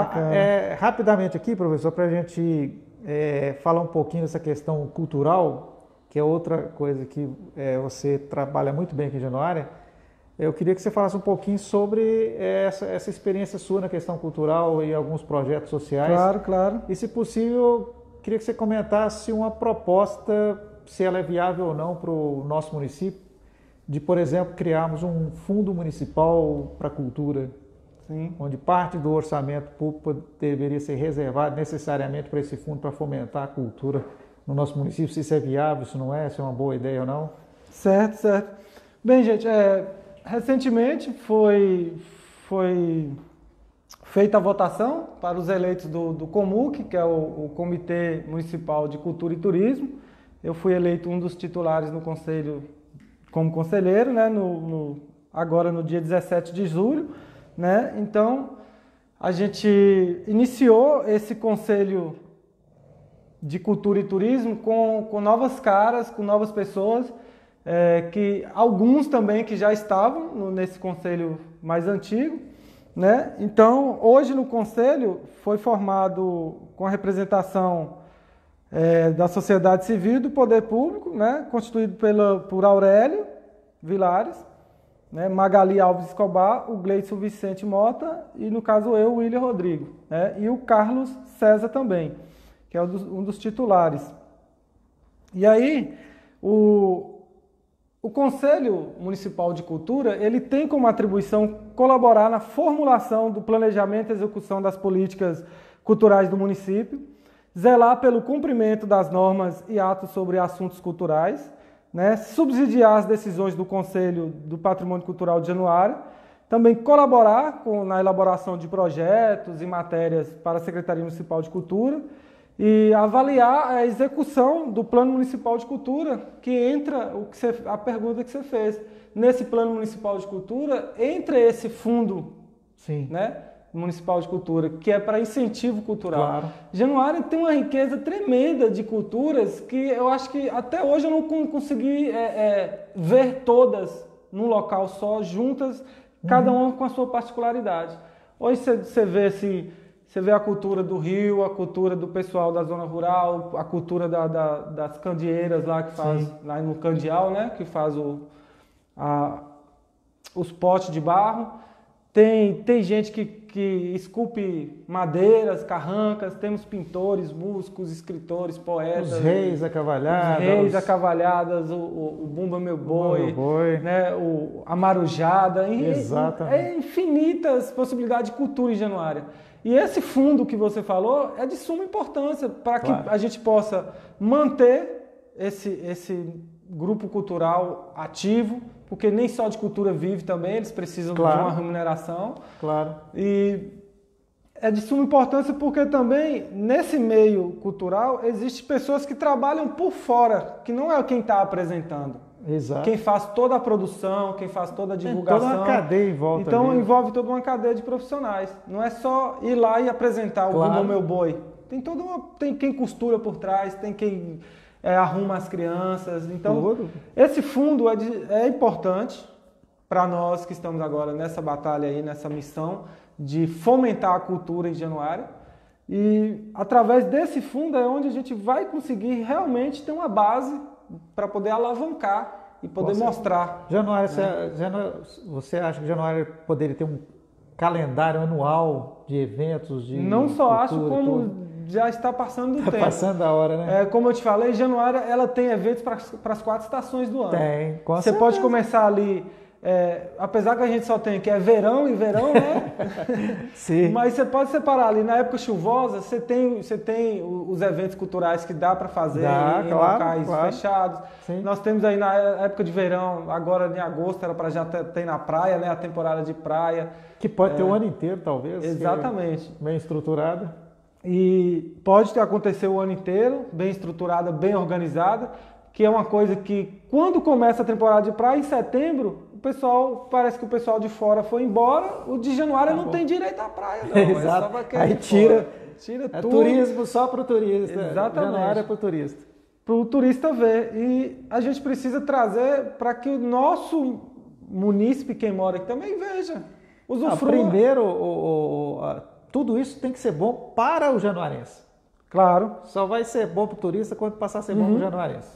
rapidamente aqui, professor, para a gente falar um pouquinho dessa questão cultural, que é outra coisa que você trabalha muito bem aqui em Januária, eu queria que você falasse um pouquinho sobre essa experiência sua na questão cultural e alguns projetos sociais. Claro. E, se possível, queria que você comentasse uma proposta se ela é viável ou não para o nosso município, de, por exemplo, criarmos um fundo municipal para a cultura, Sim. onde parte do orçamento público deveria ser reservado necessariamente para esse fundo para fomentar a cultura no nosso município, se isso é viável, se não é, se é uma boa ideia ou não. Certo, certo. Bem, gente, recentemente foi feita a votação para os eleitos do COMUC, que é o Comitê Municipal de Cultura e Turismo. Eu fui eleito um dos titulares no conselho como conselheiro, né, agora no dia 17 de julho. Né? Então, a gente iniciou esse Conselho de Cultura e Turismo com novas caras, com novas pessoas, que alguns também que já estavam nesse conselho mais antigo. Né? Então, hoje no Conselho foi formado com a representação da sociedade civil e do poder público, né? Constituído por Aurélio Vilares, né, Magali Alves Escobar, o Gleison Vicente Mota e, no caso, eu, William Rodrigo. Né, e o Carlos César também, que é um dos titulares. E aí, o Conselho Municipal de Cultura, ele tem como atribuição colaborar na formulação do planejamento e execução das políticas culturais do município, zelar pelo cumprimento das normas e atos sobre assuntos culturais, né, subsidiar as decisões do Conselho do Patrimônio Cultural de Januário, também colaborar na elaboração de projetos e matérias para a Secretaria Municipal de Cultura e avaliar a execução do Plano Municipal de Cultura, que entra a pergunta que você fez. Nesse Plano Municipal de Cultura, entra esse fundo, Sim. Né, municipal de cultura, que é para incentivo cultural. Claro. Januário tem uma riqueza tremenda de culturas que eu acho que até hoje eu não consegui ver todas num local só, juntas, cada uma com a sua particularidade. Hoje você vê a cultura do Rio, a cultura do pessoal da zona rural, a cultura das candeeiras lá que faz, lá no Candeal, né, que faz os potes de barro. Tem gente que esculpe madeiras, carrancas, temos pintores, músicos, escritores, poetas. Os reis acavalhadas, o Bumba Meu Boi, né, a Marujada. Exatamente. Infinitas possibilidades de cultura em Januário. E esse fundo que você falou é de suma importância para que a gente possa manter esse grupo cultural ativo, porque nem só de cultura vive também, eles precisam de uma remuneração. Claro. E é de suma importância porque também, nesse meio cultural, existem pessoas que trabalham por fora, que não é quem está apresentando. Exato. Quem faz toda a produção, quem faz toda a divulgação. Toda uma cadeia em volta. Então, envolve toda uma cadeia de profissionais. Não é só ir lá e apresentar o Bumba Meu Boi. Tem quem costura por trás, tem quem arruma as crianças. Então, esse fundo é importante para nós que estamos agora nessa batalha aí, nessa missão de fomentar a cultura em Januário. E através desse fundo é onde a gente vai conseguir realmente ter uma base para poder alavancar e poder mostrar. Januário, você acha que Januário poderia ter um calendário anual de eventos? Não só acho, como já está passando do tempo. Está passando a hora, né? Como eu te falei, Januário ela tem eventos para as 4 estações do ano. Tem, com Você pode começar ali, apesar que a gente só tem que é verão e verão, né? Sim. Mas você pode separar ali, na época chuvosa, você tem os eventos culturais que dá para fazer em locais fechados. Sim. Nós temos aí na época de verão, agora em agosto, era para já ter na praia, né? A temporada de praia. Que pode ter o ano inteiro, talvez. Exatamente. Bem estruturada. E pode acontecer o ano inteiro, bem estruturada, bem organizada, que é uma coisa que, quando começa a temporada de praia, em setembro, parece que o pessoal de fora foi embora, o de Januário não tem direito à praia, não. Exato. Aí tira tudo. Turismo só para o turista. Exatamente. Januário é para o turista. Para o turista ver. E a gente precisa trazer para que o nosso munícipe, quem mora aqui, também veja. Usufrua. Primeiro, tudo isso tem que ser bom para o januarense. Claro. Só vai ser bom para o turista quando passar a ser bom para o januarense.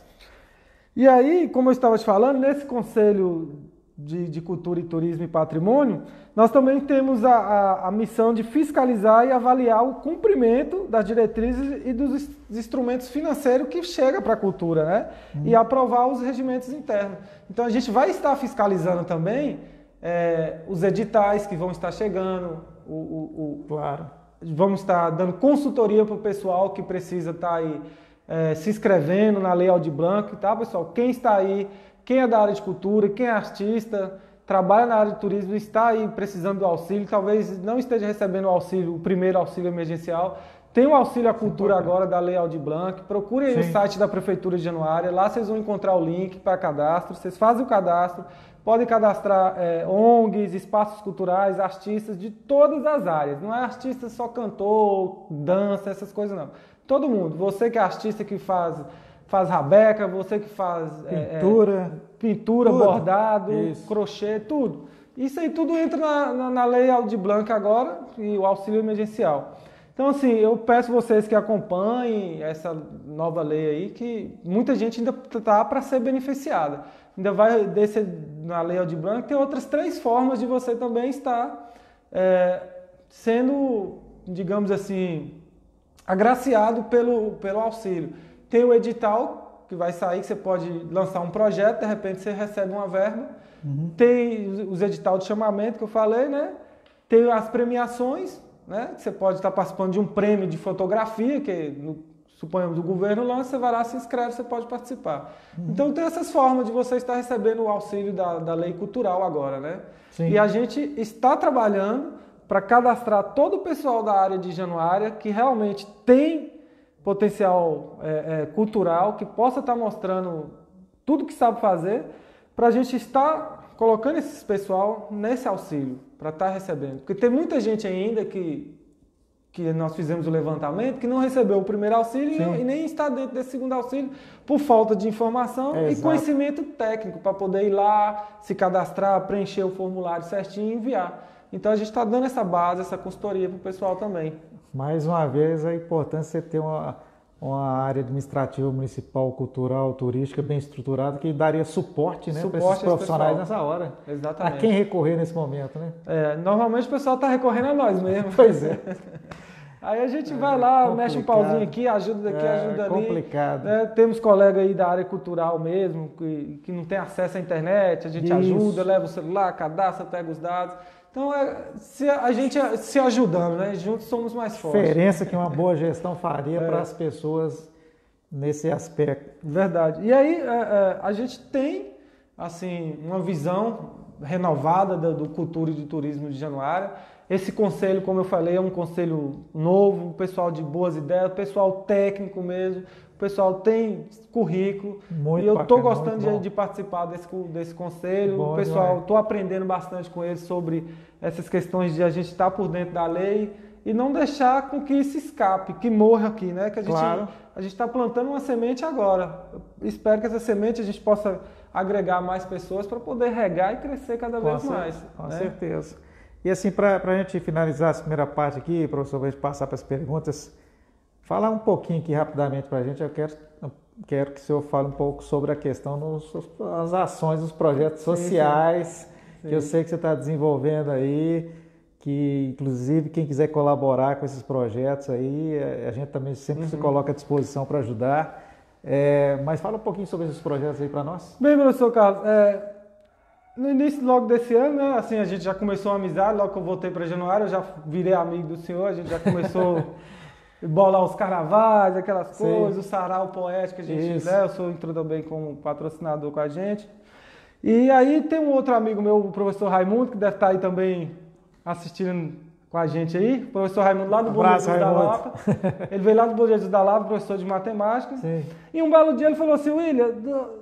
E aí, como eu estava te falando, nesse Conselho de Cultura e Turismo e Patrimônio, nós também temos a missão de fiscalizar e avaliar o cumprimento das diretrizes e dos instrumentos financeiros que chega para a cultura, né? E aprovar os regimentos internos. Então a gente vai estar fiscalizando também os editais que vão estar chegando, Claro. Vamos estar dando consultoria para o pessoal que precisa estar aí se inscrevendo na Lei Aldir Blanc, tá, pessoal? Quem está aí, quem é da área de cultura, quem é artista, trabalha na área de turismo, está aí precisando do auxílio, talvez não esteja recebendo o auxílio, o primeiro auxílio emergencial. Tem o auxílio à cultura agora da Lei Aldir Blanc. Procure aí o site da Prefeitura de Januária, lá vocês vão encontrar o link para cadastro, vocês fazem o cadastro, podem cadastrar ONGs, espaços culturais, artistas de todas as áreas. Não é artista só cantor, dança, essas coisas não. Todo mundo. Você que é artista que faz rabeca, você que faz pintura, bordado, crochê, tudo. Isso aí tudo entra na Lei Aldir Blanc agora e o auxílio emergencial. Então, assim, eu peço vocês que acompanhem essa nova lei aí, que muita gente ainda está para ser beneficiada. Ainda vai descer na Lei Aldir Blanc, tem outras 3 formas de você também estar sendo, digamos assim, agraciado pelo auxílio. Tem o edital que vai sair, que você pode lançar um projeto, de repente você recebe uma verba. Tem os editais de chamamento que eu falei, né? Tem as premiações, né? Você pode estar participando de um prêmio de fotografia, que suponhamos do governo lança, você vai lá, se inscreve, você pode participar. Então tem essas formas de você estar recebendo o auxílio da lei cultural agora, né? Sim. E a gente está trabalhando para cadastrar todo o pessoal da área de Januária que realmente tem potencial cultural, que possa estar mostrando tudo que sabe fazer, para a gente estar colocando esse pessoal nesse auxílio, para estar recebendo. Porque tem muita gente ainda que nós fizemos o levantamento, que não recebeu o primeiro auxílio e nem está dentro desse segundo auxílio por falta de informação e conhecimento técnico para poder ir lá, se cadastrar, preencher o formulário certinho e enviar. Então a gente está dando essa base, essa consultoria para o pessoal também. Mais uma vez, a importância de ter uma área administrativa municipal, cultural, turística bem estruturada, que daria suporte, né, para esses profissionais nessa hora. Exatamente. A quem recorrer nesse momento, né? Normalmente o pessoal está recorrendo a nós mesmo. Pois é. Aí a gente vai lá, mexe um pauzinho aqui, ajuda daqui, ajuda ali. Complicado. Temos colegas aí da área cultural mesmo, que não tem acesso à internet, a gente ajuda, leva o celular, cadastra, pega os dados. Então, a gente se ajudando, né? Juntos somos mais fortes. Diferença que uma boa gestão faria para as pessoas nesse aspecto. Verdade. E aí, a gente tem, assim, uma visão renovada do Cultura e do Turismo de Januária. Esse conselho, como eu falei, é um conselho novo, pessoal de boas ideias, pessoal técnico mesmo, o pessoal tem currículo. Muito e eu estou gostando de participar desse conselho. Bom, o pessoal, estou aprendendo bastante com eles sobre essas questões de a gente estar por dentro da lei e não deixar com que isso escape, que morra aqui, né? Que a gente está plantando uma semente agora. Eu espero que essa semente a gente possa agregar mais pessoas para poder regar e crescer cada vez mais. Com certeza. E assim, para a gente finalizar essa primeira parte aqui, professor, para a gente passar para as perguntas, falar um pouquinho aqui rapidamente para a gente. Eu quero que o senhor fale um pouco sobre a questão das ações, dos projetos sociais, que eu sei que você está desenvolvendo aí, que inclusive quem quiser colaborar com esses projetos aí, a gente também sempre se coloca à disposição para ajudar. Mas fala um pouquinho sobre esses projetos aí para nós. Bem, professor Carlos, no início logo desse ano, né, assim, a gente já começou uma amizade, logo que eu voltei para Januária, eu já virei amigo do senhor, a gente já começou a bolar os carnavais, aquelas coisas, o sarau poético que a gente, né, o senhor entrou também como patrocinador com a gente. E aí tem um outro amigo meu, o professor Raimundo, que deve estar aí também assistindo com a gente aí, o professor Raimundo lá do Bom Jesus da Lapa. Ele veio lá do Bom Jesus da Lapa, professor de matemática. Sim. E um belo dia ele falou assim: William,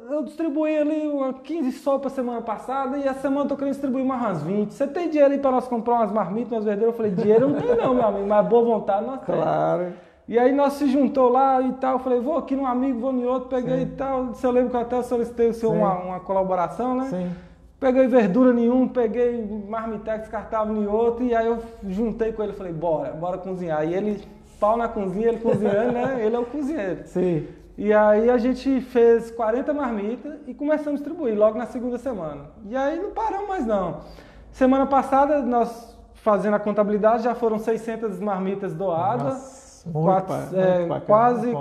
eu distribuí ali 15 sopas semana passada e essa semana eu tô querendo distribuir mais umas 20. Você tem dinheiro aí para nós comprar umas marmitas, umas verdeiras? Eu falei: dinheiro eu não tenho não, meu amigo, mas boa vontade nós temos. Claro. E aí nós se juntou lá e tal, eu falei: vou aqui num amigo, vou em outro, peguei e tal. Se eu lembro que eu até solicitei o senhor uma colaboração, né? Sim. Peguei verdura nenhum, peguei marmitex descartável em outro, e aí eu juntei com ele e falei: bora cozinhar. E ele, pau na cozinha, ele cozinhando, né? Ele é o cozinheiro. Sim. E aí a gente fez 40 marmitas e começamos a distribuir logo na segunda semana. E aí não paramos mais não. Semana passada, nós fazendo a contabilidade, já foram 600 marmitas doadas. Nossa, quase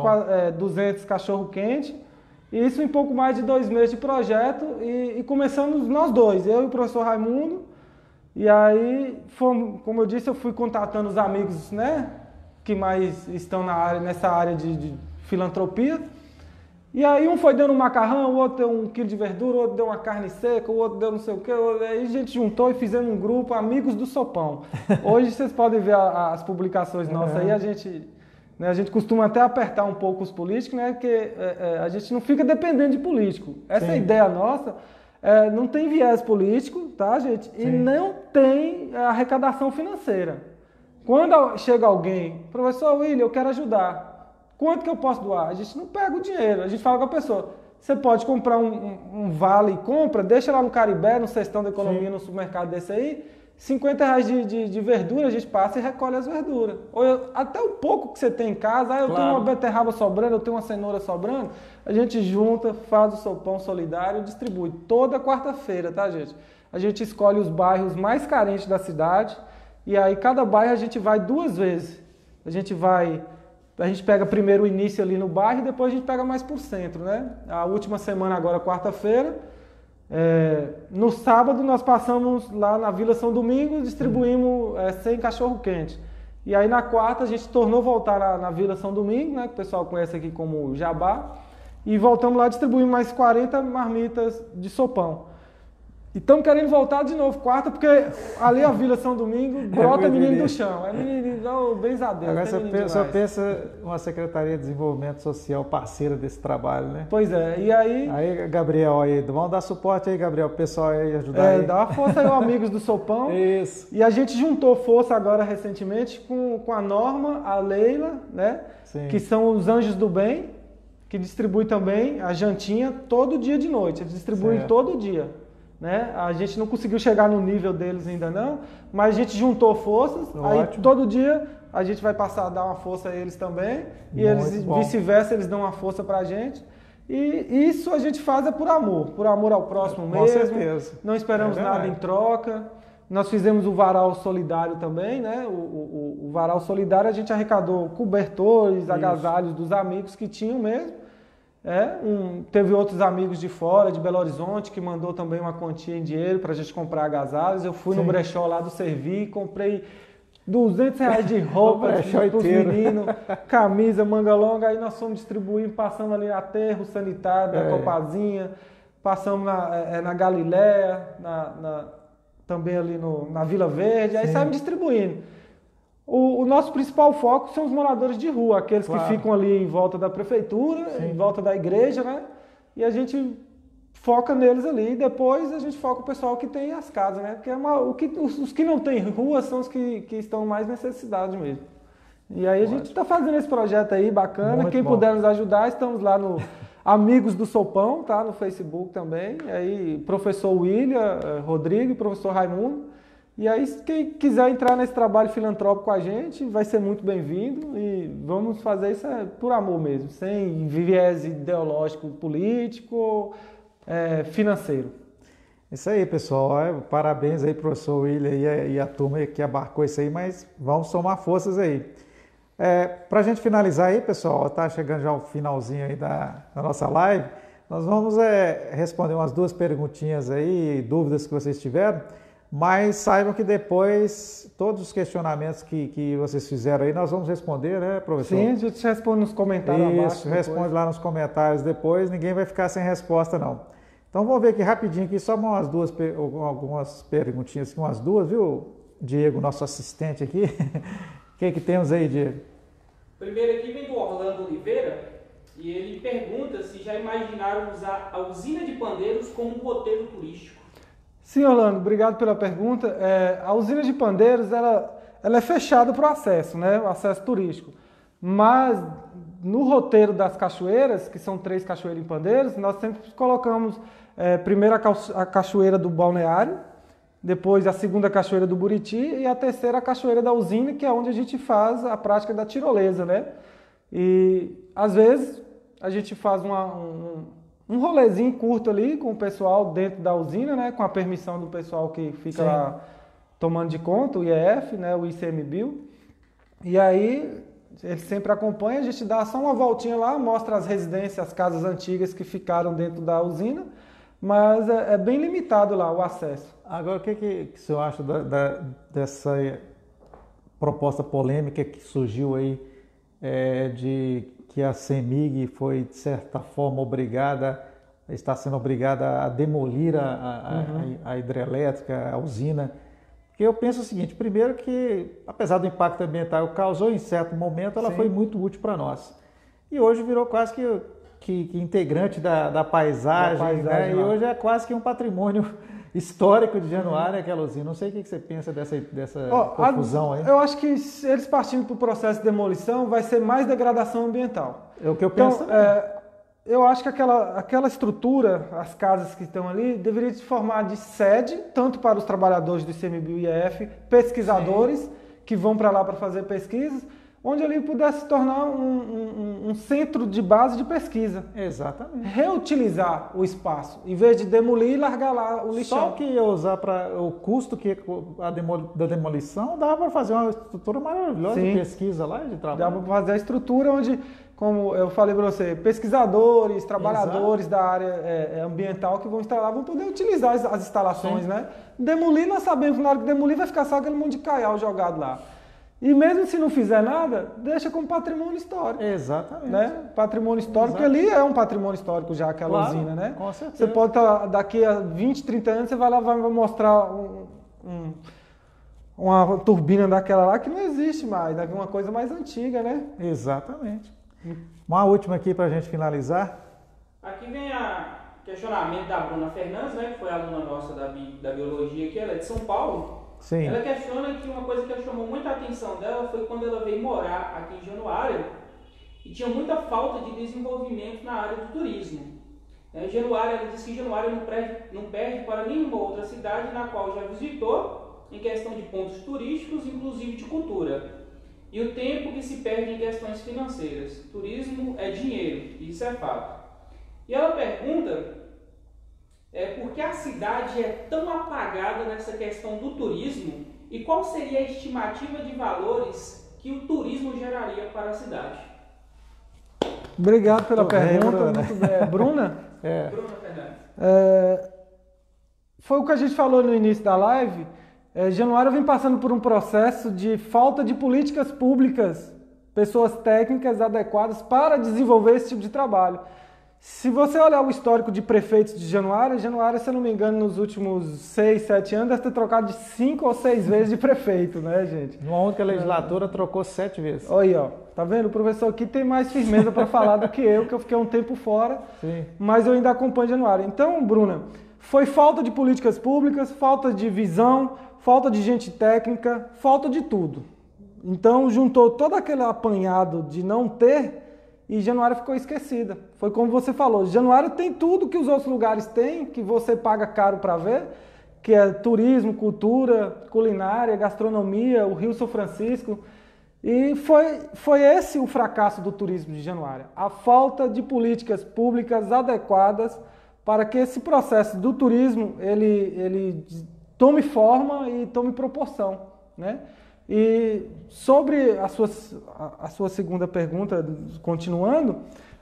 200 cachorro-quente. E isso em pouco mais de 2 meses de projeto. E começamos nós dois, eu e o professor Raimundo. E aí, como eu disse, eu fui contatando os amigos, né, que mais estão nessa área de filantropia. E aí um foi dando um macarrão, o outro deu 1 quilo de verdura, o outro deu uma carne seca, o outro deu não sei o quê. Aí a gente juntou e fizemos um grupo, Amigos do Sopão. Hoje vocês podem ver as publicações nossas aí, a gente costuma até apertar um pouco os políticos, né? Porque a gente não fica dependendo de político. Essa ideia nossa não tem viés político, tá, gente? E não tem arrecadação financeira. Quando chega alguém, professor William, eu quero ajudar. Quanto que eu posso doar? A gente não pega o dinheiro, a gente fala com a pessoa. Você pode comprar um vale e compra, deixa lá no Caribé, no Cestão da Economia, no supermercado desse aí, R$50 de verdura, a gente passa e recolhe as verduras. Ou até o pouco que você tem em casa, eu tenho uma beterraba sobrando, eu tenho uma cenoura sobrando, a gente junta, faz o sopão solidário e distribui. Toda quarta-feira, tá, gente? A gente escolhe os bairros mais carentes da cidade e aí cada bairro a gente vai 2 vezes. A gente pega primeiro o início ali no bairro e depois a gente pega mais por centro, né? A última semana agora, quarta-feira, no sábado nós passamos lá na Vila São Domingos, distribuímos 100 cachorro-quente. E aí na quarta a gente tornou voltar na Vila São Domingos, né? Que o pessoal conhece aqui como Jabá. E voltamos lá distribuindo mais 40 marmitas de sopão. E estamos querendo voltar de novo, quarta, porque ali a Vila São Domingo brota menino do chão. É menino igual benzadeiro. Agora você pensa uma Secretaria de Desenvolvimento Social parceira desse trabalho, né? Pois é, e aí... Aí, Gabriel, vamos dar suporte aí, Gabriel, o pessoal aí ajudar aí. Dá uma força aí, Amigos do Sopão. Isso. E a gente juntou força agora recentemente com a Norma, a Leila, né? Sim. Que são os Anjos do Bem, que distribui também a jantinha todo dia de noite. Eles distribuem todo dia. Né? A gente não conseguiu chegar no nível deles ainda não, mas a gente juntou forças, aí todo dia a gente vai passar a dar uma força a eles também, e eles vice-versa, eles dão uma força pra gente. E isso a gente faz por amor ao próximo mesmo. Com certeza. Não esperamos nada em troca. Nós fizemos o varal solidário também, né? O varal solidário a gente arrecadou cobertores, agasalhos dos amigos que tinham mesmo. Teve outros amigos de fora, de Belo Horizonte, que mandou também uma quantia em dinheiro para a gente comprar agasalhos. Eu fui no brechó lá do Servi, comprei R$200 de roupa para os meninos, camisa, manga longa. Aí nós fomos distribuindo, passando ali na aterro sanitário, na Copazinha, passamos na Galiléia, também ali na Vila Verde, aí saímos distribuindo. O nosso principal foco são os moradores de rua, aqueles que ficam ali em volta da prefeitura, em volta da igreja, né? E a gente foca neles ali, e depois a gente foca o pessoal que tem as casas, né? Porque os que não têm rua são os que estão mais necessidade mesmo. E aí a gente está fazendo esse projeto aí bacana. Muito Quem bom. Puder nos ajudar, estamos lá no Amigos do Sopão, tá? No Facebook também. E aí, professor William, Rodrigo e professor Raimundo. E aí, quem quiser entrar nesse trabalho filantrópico com a gente, vai ser muito bem-vindo. E vamos fazer isso por amor mesmo, sem viés ideológico, político, financeiro. Isso aí, pessoal. Parabéns aí, professor William e a turma que abarcou isso aí, mas vamos somar forças aí. Para a gente finalizar aí, pessoal, tá chegando já o finalzinho aí da nossa live, nós vamos responder umas 2 perguntinhas aí, dúvidas que vocês tiveram. Mas saibam que depois, todos os questionamentos que vocês fizeram aí, nós vamos responder, né, professor? Sim, a gente responde nos comentários abaixo. Isso, responde lá nos comentários depois, ninguém vai ficar sem resposta, não. Então vamos ver aqui rapidinho, aqui, só algumas perguntinhas, umas 2, viu, Diego, nosso assistente aqui. O que temos aí, Diego? Primeiro aqui vem do Orlando Oliveira, e ele pergunta se já imaginaram usar a usina de Pandeiros como um roteiro turístico. Sim, Orlando, obrigado pela pergunta. A usina de Pandeiros, ela é fechada para o acesso, né? O acesso turístico. Mas no roteiro das cachoeiras, que são 3 cachoeiras em Pandeiros, nós sempre colocamos primeiro a cachoeira do Balneário, depois a segunda cachoeira do Buriti e a terceira a cachoeira da usina, que é onde a gente faz a prática da tirolesa, né? E às vezes a gente faz um rolezinho curto ali com o pessoal dentro da usina, né, com a permissão do pessoal que fica lá tomando de conta, o IEF, né, o ICMBio. E aí, ele sempre acompanha, a gente dá só uma voltinha lá, mostra as residências, as casas antigas que ficaram dentro da usina, mas é bem limitado lá o acesso. Agora, o que o senhor acha dessa proposta polêmica que surgiu aí, de que a CEMIG foi, de certa forma, está sendo obrigada a demolir a hidrelétrica, a usina? Porque eu penso o seguinte, primeiro que, apesar do impacto ambiental que causou em certo momento, ela foi muito útil para nós. E hoje virou quase que integrante da paisagem, né? E hoje é quase que um patrimônio histórico de Januária, aquela usina. Não sei o que você pensa dessa confusão aí. Eu acho que eles partindo para o processo de demolição vai ser mais degradação ambiental. É o que eu penso também. Eu acho que aquela estrutura, as casas que estão ali, deveria se formar de sede, tanto para os trabalhadores do ICMBio e IEF, pesquisadores que vão para lá para fazer pesquisas, onde ali pudesse se tornar um centro de base de pesquisa. Exatamente. Reutilizar o espaço, em vez de demolir e largar lá o lixão. Só que ia usar para o custo da demolição, dava para fazer uma estrutura maravilhosa de pesquisa lá, de trabalho. Dava para fazer a estrutura onde, como eu falei para você, pesquisadores, trabalhadores da área ambiental que vão instalar, vão poder utilizar as instalações, né? Demolir, nós sabemos que na hora que demolir vai ficar só aquele monte de caial jogado lá. E mesmo se não fizer nada, deixa como patrimônio histórico. Exatamente. Né? Patrimônio histórico, porque ali é um patrimônio histórico já, aquela usina, né? Com certeza. Você pode estar, daqui a 20, 30 anos, você vai lá e vai mostrar uma turbina daquela lá que não existe mais, né? Uma coisa mais antiga, né? Exatamente. Uma última aqui para a gente finalizar. Aqui vem o questionamento da Bruna Fernandes, né, que foi aluna nossa da biologia aqui, ela é de São Paulo. Sim. Ela questiona que uma coisa que chamou muita atenção dela foi quando ela veio morar aqui em Januária e tinha muita falta de desenvolvimento na área do turismo. Januária, ela diz que Januária não perde para nenhuma outra cidade na qual já visitou em questão de pontos turísticos, inclusive de cultura. E o tempo que se perde em questões financeiras. Turismo é dinheiro, isso é fato. E ela pergunta por que a cidade é tão apagada nessa questão do turismo e qual seria a estimativa de valores que o turismo geraria para a cidade. Obrigado pela pergunta. Bruna? Bruna Fernandes. Foi o que a gente falou no início da live. Januária vem passando por um processo de falta de políticas públicas, pessoas técnicas adequadas para desenvolver esse tipo de trabalho. Se você olhar o histórico de prefeitos de Januária, se eu não me engano, nos últimos 6, 7 anos, deve ter trocado de 5 ou 6 vezes de prefeito, né, gente? Numa única legislatura trocou 7 vezes. Olha aí, ó. Tá vendo? O professor aqui tem mais firmeza para falar do que eu fiquei um tempo fora, mas eu ainda acompanho Januária. Então, Bruna, foi falta de políticas públicas, falta de visão, falta de gente técnica, falta de tudo. Então, juntou todo aquele apanhado de não ter e Januária ficou esquecida. Foi como você falou, Januária tem tudo que os outros lugares têm, que você paga caro para ver, que é turismo, cultura, culinária, gastronomia, o Rio São Francisco. E foi esse o fracasso do turismo de Januária. A falta de políticas públicas adequadas para que esse processo do turismo ele tome forma e tome proporção, né? E sobre a sua segunda pergunta, continuando,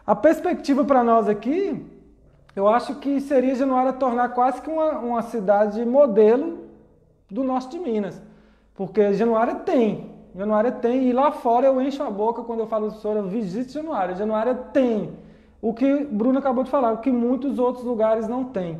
a perspectiva para nós aqui, eu acho que seria Januária tornar quase que uma cidade modelo do norte de Minas. Porque Januária tem, e lá fora eu encho a boca quando eu falo, professora, visite Januária. Januária tem o que Bruno acabou de falar, o que muitos outros lugares não têm.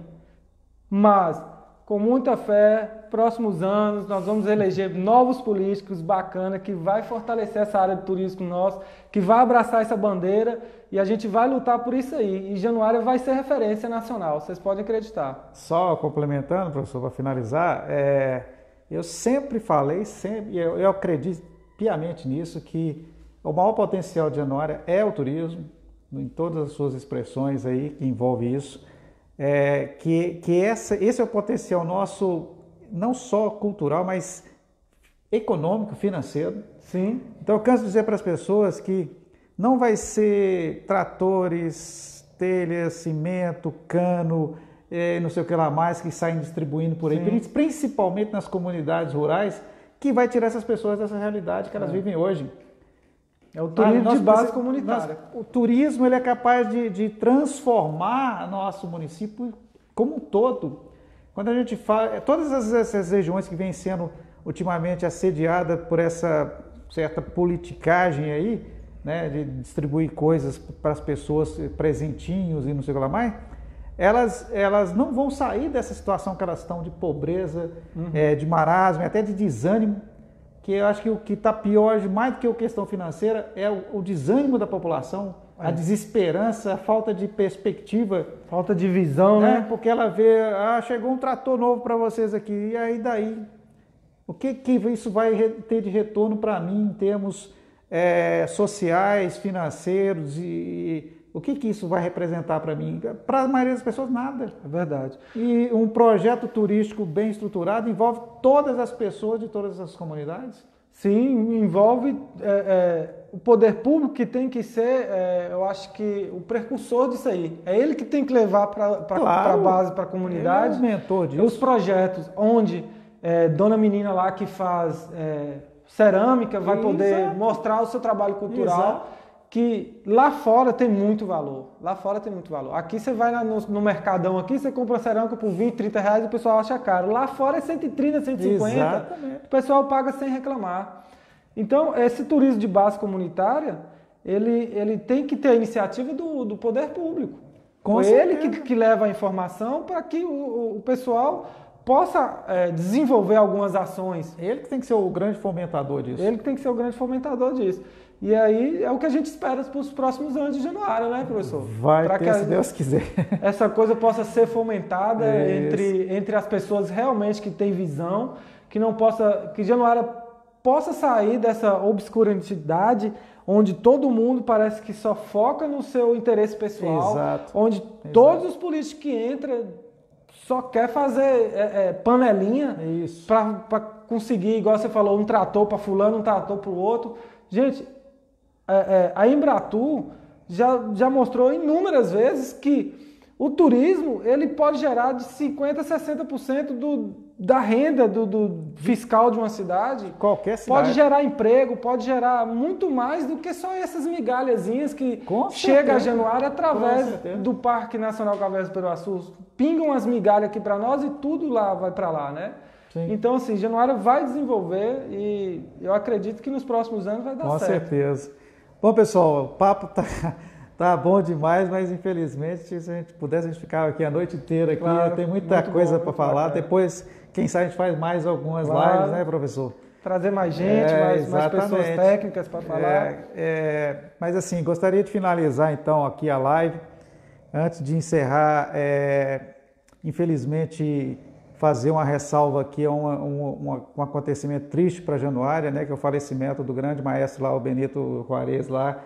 Mas, com muita fé, próximos anos nós vamos eleger novos políticos bacanas que vai fortalecer essa área de turismo nosso, que vai abraçar essa bandeira e a gente vai lutar por isso aí. E Januária vai ser referência nacional, vocês podem acreditar. Só complementando, professor, para finalizar, eu sempre falei, eu acredito piamente nisso, que o maior potencial de Januária é o turismo, em todas as suas expressões aí que envolve isso. Esse é o potencial nosso, não só cultural, mas econômico, financeiro. Sim. Então eu canso de dizer para as pessoas que não vai ser tratores, telhas, cimento, cano, não sei o que lá mais, que saem distribuindo por aí, principalmente nas comunidades rurais, que vai tirar essas pessoas dessa realidade que elas vivem hoje. É o turismo de base comunitária. O turismo ele é capaz de transformar nosso município como um todo. Quando a gente fala, todas essas regiões que vêm sendo ultimamente assediadas por essa certa politicagem aí, né, de distribuir coisas para as pessoas, presentinhos e não sei o que lá mais, elas não vão sair dessa situação que elas estão de pobreza, de marasmo, até de desânimo, que eu acho que o que está pior, mais do que a questão financeira, é o desânimo da população, a desesperança, a falta de perspectiva. Falta de visão, né? Porque ela vê, chegou um trator novo para vocês aqui, e aí daí? O que isso vai ter de retorno para mim em termos sociais, financeiros e o que isso vai representar para mim? Para a maioria das pessoas, nada. É verdade. E um projeto turístico bem estruturado envolve todas as pessoas de todas as comunidades? Sim, envolve o poder público que tem que ser, eu acho que o precursor disso aí. É ele que tem que levar para a base, para a comunidade. Ele é o mentor disso. Os projetos onde Dona Menina lá que faz cerâmica vai poder mostrar o seu trabalho cultural. Exato. Que lá fora tem muito valor. Lá fora tem muito valor. Aqui você vai no mercadão aqui, você compra cerâmica por 20, 30 reais e o pessoal acha caro. Lá fora é 130, 150. Exatamente. O pessoal paga sem reclamar. Então, esse turismo de base comunitária, ele tem que ter a iniciativa do poder público. Ele que leva a informação para que o pessoal possa desenvolver algumas ações. Ele que tem que ser o grande fomentador disso. Ele que tem que ser o grande fomentador disso. E aí é o que a gente espera para os próximos anos de Januário, né, professor? Vai ter, se Deus quiser. Essa coisa possa ser fomentada entre as pessoas realmente que têm visão, que Januário possa sair dessa obscuridade onde todo mundo parece que só foca no seu interesse pessoal, onde todos os políticos que entram só quer fazer panelinha para conseguir, igual você falou, um trator para fulano, um trator para o outro. Gente, a Embratur já mostrou inúmeras vezes que o turismo ele pode gerar de 50% a 60% da renda do fiscal de uma cidade. Qualquer cidade. Pode gerar emprego, pode gerar muito mais do que só essas migalhazinhas que chega a Januário através do Parque Nacional Cavernas do Peruaçu. Pingam as migalhas aqui para nós e tudo lá vai para lá, né? Sim. Então, assim, Januário vai desenvolver e eu acredito que nos próximos anos vai dar certo. Com certeza. Bom, pessoal, o papo tá bom demais, mas infelizmente, se a gente pudesse, a gente ficava aqui a noite inteira. Claro, tem muita coisa para falar. Depois, quem sabe, a gente faz mais algumas lives, né, professor? Trazer mais gente, mais pessoas técnicas para falar. Mas assim, gostaria de finalizar então aqui a live. Antes de encerrar, infelizmente, fazer uma ressalva aqui a um acontecimento triste para Januária, né, que é o falecimento do grande maestro lá, o Benito Juarez lá,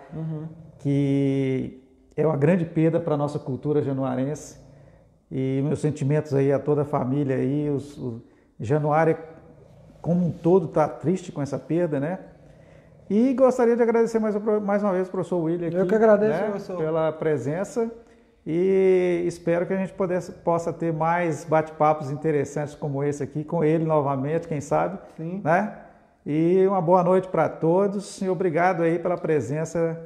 que é uma grande perda para a nossa cultura januarense. E meus sentimentos aí a toda a família aí, Januária como um todo está triste com essa perda, né? E gostaria de agradecer mais uma vez ao professor William aqui. Eu que agradeço, né, professor. Pela presença. E espero que a gente possa ter mais bate-papos interessantes como esse aqui, com ele novamente, quem sabe. Sim. Né? E uma boa noite para todos e obrigado aí pela presença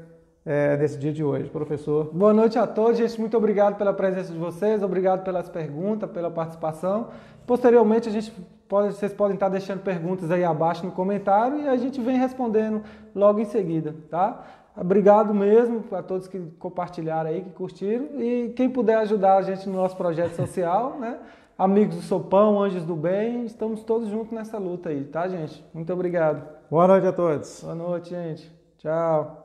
nesse dia de hoje, professor. Boa noite a todos, gente. Muito obrigado pela presença de vocês, obrigado pelas perguntas, pela participação. Posteriormente, vocês podem estar deixando perguntas aí abaixo no comentário e a gente vem respondendo logo em seguida, tá? Obrigado mesmo a todos que compartilharam aí, que curtiram. E quem puder ajudar a gente no nosso projeto social, né? Amigos do Sopão, Anjos do Bem, estamos todos juntos nessa luta aí, tá, gente? Muito obrigado. Boa noite a todos. Boa noite, gente. Tchau.